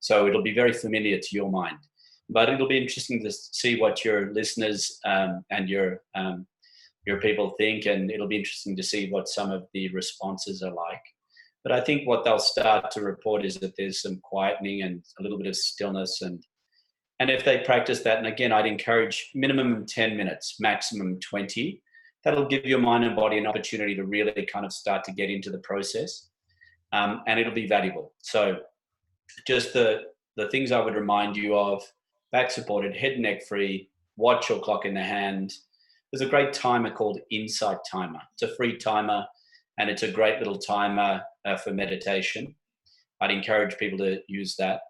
so it'll be very familiar to your mind. But it'll be interesting to see what your listeners and your people think, and it'll be interesting to see what some of the responses are like. But I think what they'll start to report is that there's some quietening and a little bit of stillness, and if they practice that, and again, I'd encourage minimum 10 minutes, maximum 20, that'll give your mind and body an opportunity to really kind of start to get into the process, and it'll be valuable. So just the things I would remind you of: back supported, head and neck free, watch or clock in the hand. There's a great timer called Insight Timer. It's a free timer, and it's a great little timer for meditation. I'd encourage people to use that.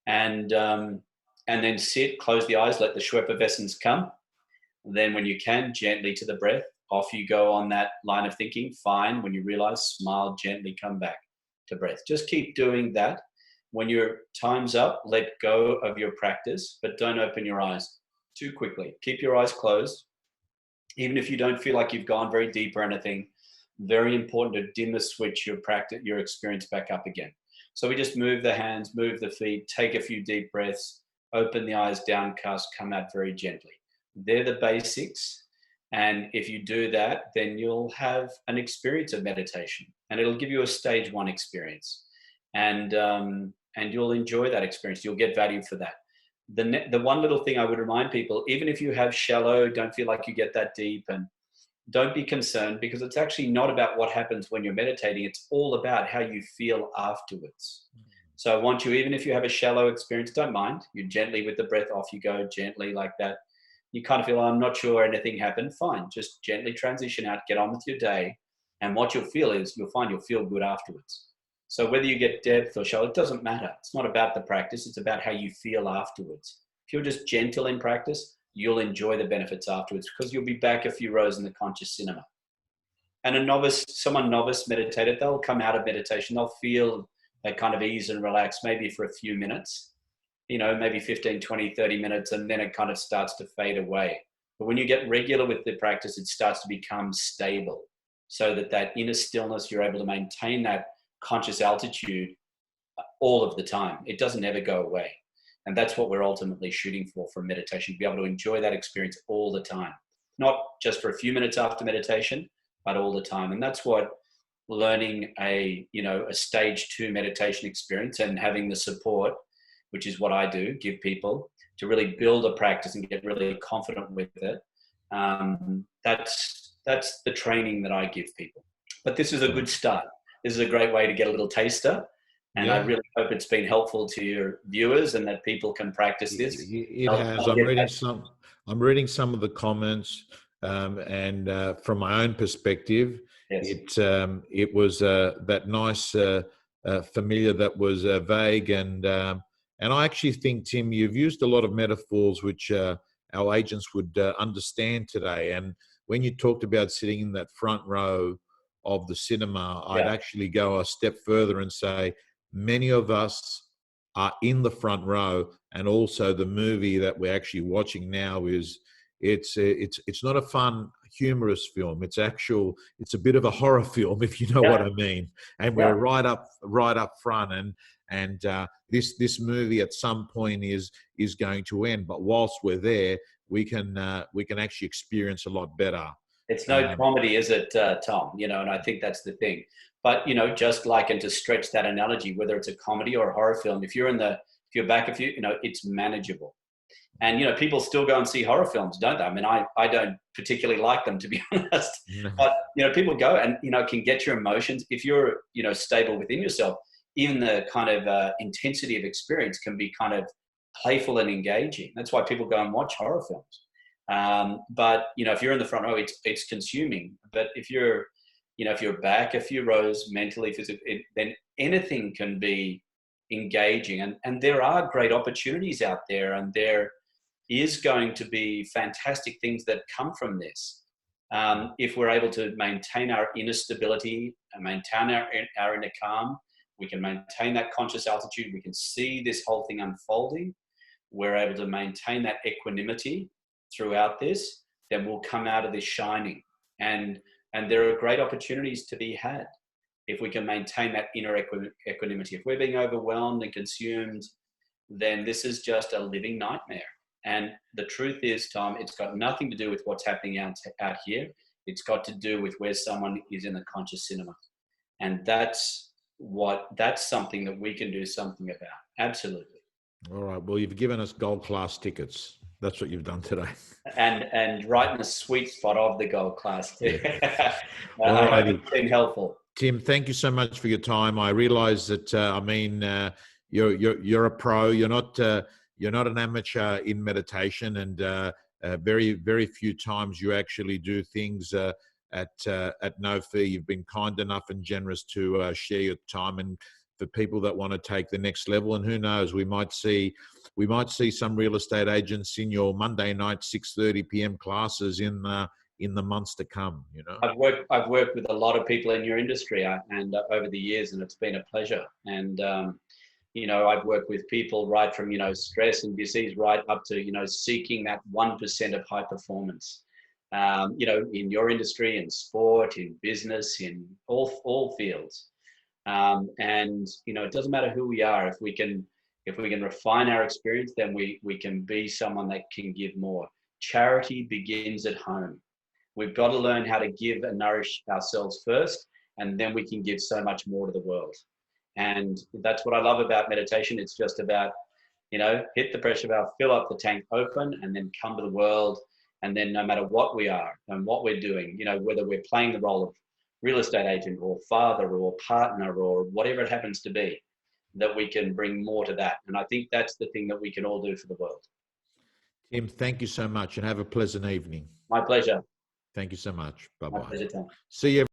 And then sit, close the eyes, let the Schweppefessens come. And then when you can, gently to the breath. Off you go on that line of thinking. Fine. When you realize, smile, gently come back to breath. Just keep doing that. When your time's up, let go of your practice, but don't open your eyes too quickly. Keep your eyes closed. Even if you don't feel like you've gone very deep or anything, very important to dimmer switch your practice, your experience back up again. So we just move the hands, move the feet, take a few deep breaths, open the eyes downcast, come out very gently. They're the basics. And if you do that, then you'll have an experience of meditation, and it'll give you a stage 1 experience. And you'll enjoy that experience. You'll get value for that. The one little thing I would remind people, even if you have shallow, don't feel like you get that deep, and don't be concerned, because it's actually not about what happens when you're meditating. It's all about how you feel afterwards. So I want you, even if you have a shallow experience, don't mind. You gently, with the breath, off you go, gently like that. You kind of feel, I'm not sure anything happened. Fine. Just gently transition out, get on with your day. And what you'll feel is, you'll find you'll feel good afterwards. So whether you get depth or shallow, it doesn't matter. It's not about the practice. It's about how you feel afterwards. If you're just gentle in practice, you'll enjoy the benefits afterwards, because you'll be back a few rows in the conscious cinema. And someone novice meditated, they'll come out of meditation, they'll feel that kind of ease and relax, maybe for a few minutes, maybe 15, 20, 30 minutes, and then it kind of starts to fade away. But when you get regular with the practice, it starts to become stable, so that inner stillness, you're able to maintain that conscious altitude all of the time. It doesn't ever go away. And that's what we're ultimately shooting for from meditation, to be able to enjoy that experience all the time, not just for a few minutes after meditation, but all the time. And that's what learning a stage 2 meditation experience and having the support, which is what I do, give people to really build a practice and get really confident with it. That's the training that I give people. But this is a good start. This is a great way to get a little taster. And I really hope it's been helpful to your viewers, and that people can practice this. It has. I'm reading some of the comments, and from my own perspective, yes. It was that nice familiar that was vague, and I actually think, Tim, you've used a lot of metaphors which our agents would understand today. And when you talked about sitting in that front row of the cinema, I'd actually go a step further and say, many of us are in the front row, and also the movie that we're actually watching now it's not a fun, humorous film. It's a bit of a horror film, if you know what I mean. And we're right up front, and this movie at some point is going to end. But whilst we're there, we can actually experience a lot better. It's no comedy, is it, Tom? You know, and I think that's the thing. But, you know, just like, and to stretch that analogy, whether it's a comedy or a horror film, if you're back a few, you know, it's manageable. And, you know, people still go and see horror films, don't they? I mean, I don't particularly like them, to be honest. But, you know, people go and, you know, can get your emotions. If you're, you know, stable within yourself, even the kind of intensity of experience can be kind of playful and engaging. That's why people go and watch horror films. But, you know, if you're in the front row, it's consuming. But if you're, you know, if you're back a few rows mentally, physically, then anything can be engaging. And there are great opportunities out there, and there is going to be fantastic things that come from this. If we're able to maintain our inner stability and maintain our inner calm, we can maintain that conscious altitude. We can see this whole thing unfolding. We're able to maintain that equanimity throughout this, then we'll come out of this shining. And there are great opportunities to be had if we can maintain that inner equanimity. If we're being overwhelmed and consumed, then this is just a living nightmare. And the truth is, Tom, it's got nothing to do with what's happening out here. It's got to do with where someone is in the conscious cinema. And that's something that we can do something about. Absolutely. All right. Well, you've given us gold class tickets. That's what you've done today. And right in the sweet spot of the gold class. Yeah. I hope it's been helpful. Tim, thank you so much for your time. I realise that you're a pro. You're not an amateur in meditation, and very, very few times you actually do things at no fee. You've been kind enough and generous to share your time, and for people that want to take the next level. And who knows, we might see some real estate agents in your Monday night 6:30 p.m. classes in the months to come. You know, I've worked with a lot of people in your industry and over the years, and it's been a pleasure. And you know, I've worked with people right from, you know, stress and disease right up to, you know, seeking that 1% of high performance. You know, in your industry, in sport, in business, in all fields. And, you know, it doesn't matter who we are. If we can refine our experience, then we can be someone that can give more. Charity begins at home. We've got to learn how to give and nourish ourselves first, and then we can give so much more to the world. And that's what I love about meditation. It's just about, you know, hit the pressure valve, fill up the tank open, and then come to the world. And then no matter what we are and what we're doing, you know, whether we're playing the role of real estate agent or father or partner or whatever it happens to be, that we can bring more to that. And I think that's the thing that we can all do for the world. Tim, thank you so much, and have a pleasant evening. My pleasure. Thank you so much. Bye-bye. My pleasure, Tom. See you.